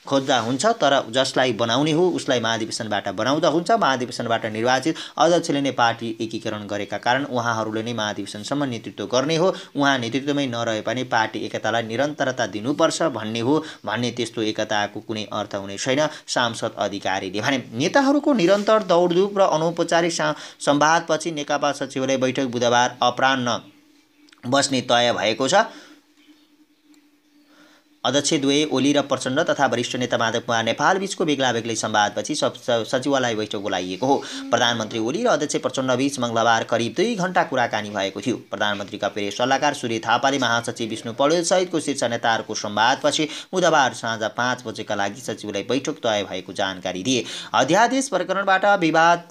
S3: खोज्दा हुन्छ, तर जसलाई बनाउने हो उसलाई महाधिवेशनबाट बनाउँदा हुन्छ। महाधिवेशनबाट निर्वाचित अध्यक्षले नै पार्टी एकीकरण गरेका कारण उहाँहरूले नै महाधिवेशनसम्म नेतृत्व गर्ने हो। उहाँ नेतृत्वमै नरहे पनि पार्टी एकतालाई निरन्तरता दिनुपर्छ भन्ने हो भन्ने त्यस्तो एकताको कुनै अर्थ हुने छैन, सांसद अधिकारीले भने। नेताहरूको निरन्तर दौडधुप र अनौपचारिक संवादपछि नेकपा सचिवालय बैठक बुधबार अपराह्न बस्ने तय भएको छ। अध्यक्ष द्वय ओली र प्रचण्ड तथा वरिष्ठ नेता माधव कुमार नेपाल बीचको बेग्ला बेग्लै संवादपछि सचिवालय बैठक बोलाइएको हो। प्रधानमन्त्री ओली र अध्यक्ष प्रचण्ड बीच मङ्गलबार करिब 2 घण्टा कुराकानी भएको थियो। प्रधानमन्त्रीका प्रेस सल्लाहकार सूर्य थापाले महासचिव विष्णु पौडेल सहितको शीर्ष नेताहरूको संवादपछि बुधबार साँझ 5 बजेका लागि सचिवालय बैठक तय भएको जानकारी दिए। अध्यादेश प्रकरणबाट विवाद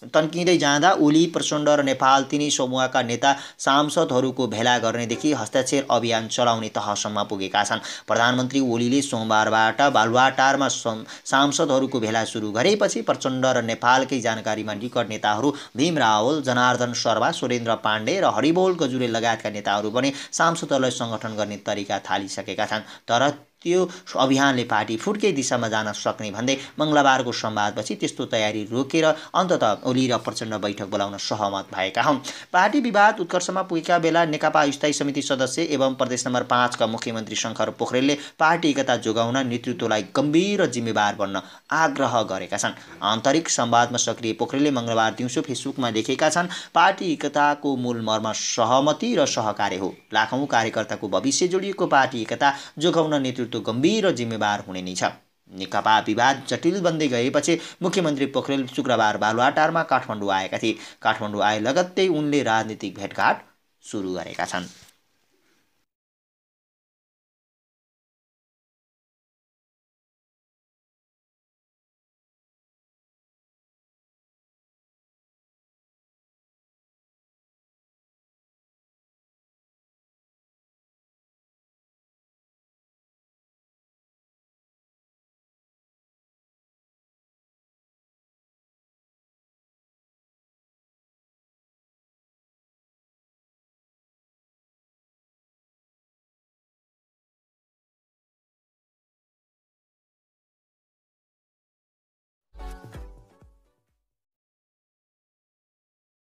S3: तन्किँदै जाँदा ओली, प्रचण्ड र नेपाल तिनै समूहका नेता सांसदहरूको भेला गर्नेदेखि हस्ताक्षर अभियान चलाउने तहसम्म पुगेका छन्। प्रधानमन्त्री ओलीले सोमबारबाट बालुवाटारमा सांसदहरूको भेला सुरु गरेपछि प्रचण्ड र नेपालकै जानकारीमा निकट नेताहरू भीम रावल, जनार्दन शर्मा, सुरेन्द्र पाण्डे र हरिबोल गजुरेल लगायतका नेताहरू पनि सांसदहरूलाई सङ्गठन गर्ने तरिका थालिसकेका छन्। तर त्यो अभियानले पार्टी फुर्कै दिशामा जान सक्ने भन्दै मङ्गलबारको संवादपछि त्यस्तो तयारी रोकेर अन्ततः ओली र प्रचण्ड बैठक बोलाउन सहमत भएका हुन्। पार्टी विवाद उत्कर्षमा पुगेका बेला नेकपा स्थायी समिति सदस्य एवं प्रदेश नम्बर 5 का मुख्यमन्त्री शङ्कर पोखरेलले पार्टी एकता जोगाउन नेतृत्वलाई गम्भीर र जिम्मेवार बन्न आग्रह गरेका छन्। आन्तरिक संवादमा सक्रिय पोखरेलले मङ्गलबार दिउँसो फेसबुकमा लेखेका छन्, पार्टी एकताको मूल मर्म सहमति र सहकार्य हो। लाखौँ कार्यकर्ताको भविष्य जोडिएको पार्टी एकता जोगाउन नेतृत्व गम्भीर र जिम्मेवार हुने नै छ। नेकपा विवाद जटिल बन्दै गएपछि मुख्यमन्त्री पोखरेल शुक्रबार बालुवाटारमा काठमाडौँ आएका थिए। काठमाडौँ आए लगत्तै उनले राजनीतिक भेटघाट सुरु गरेका छन्।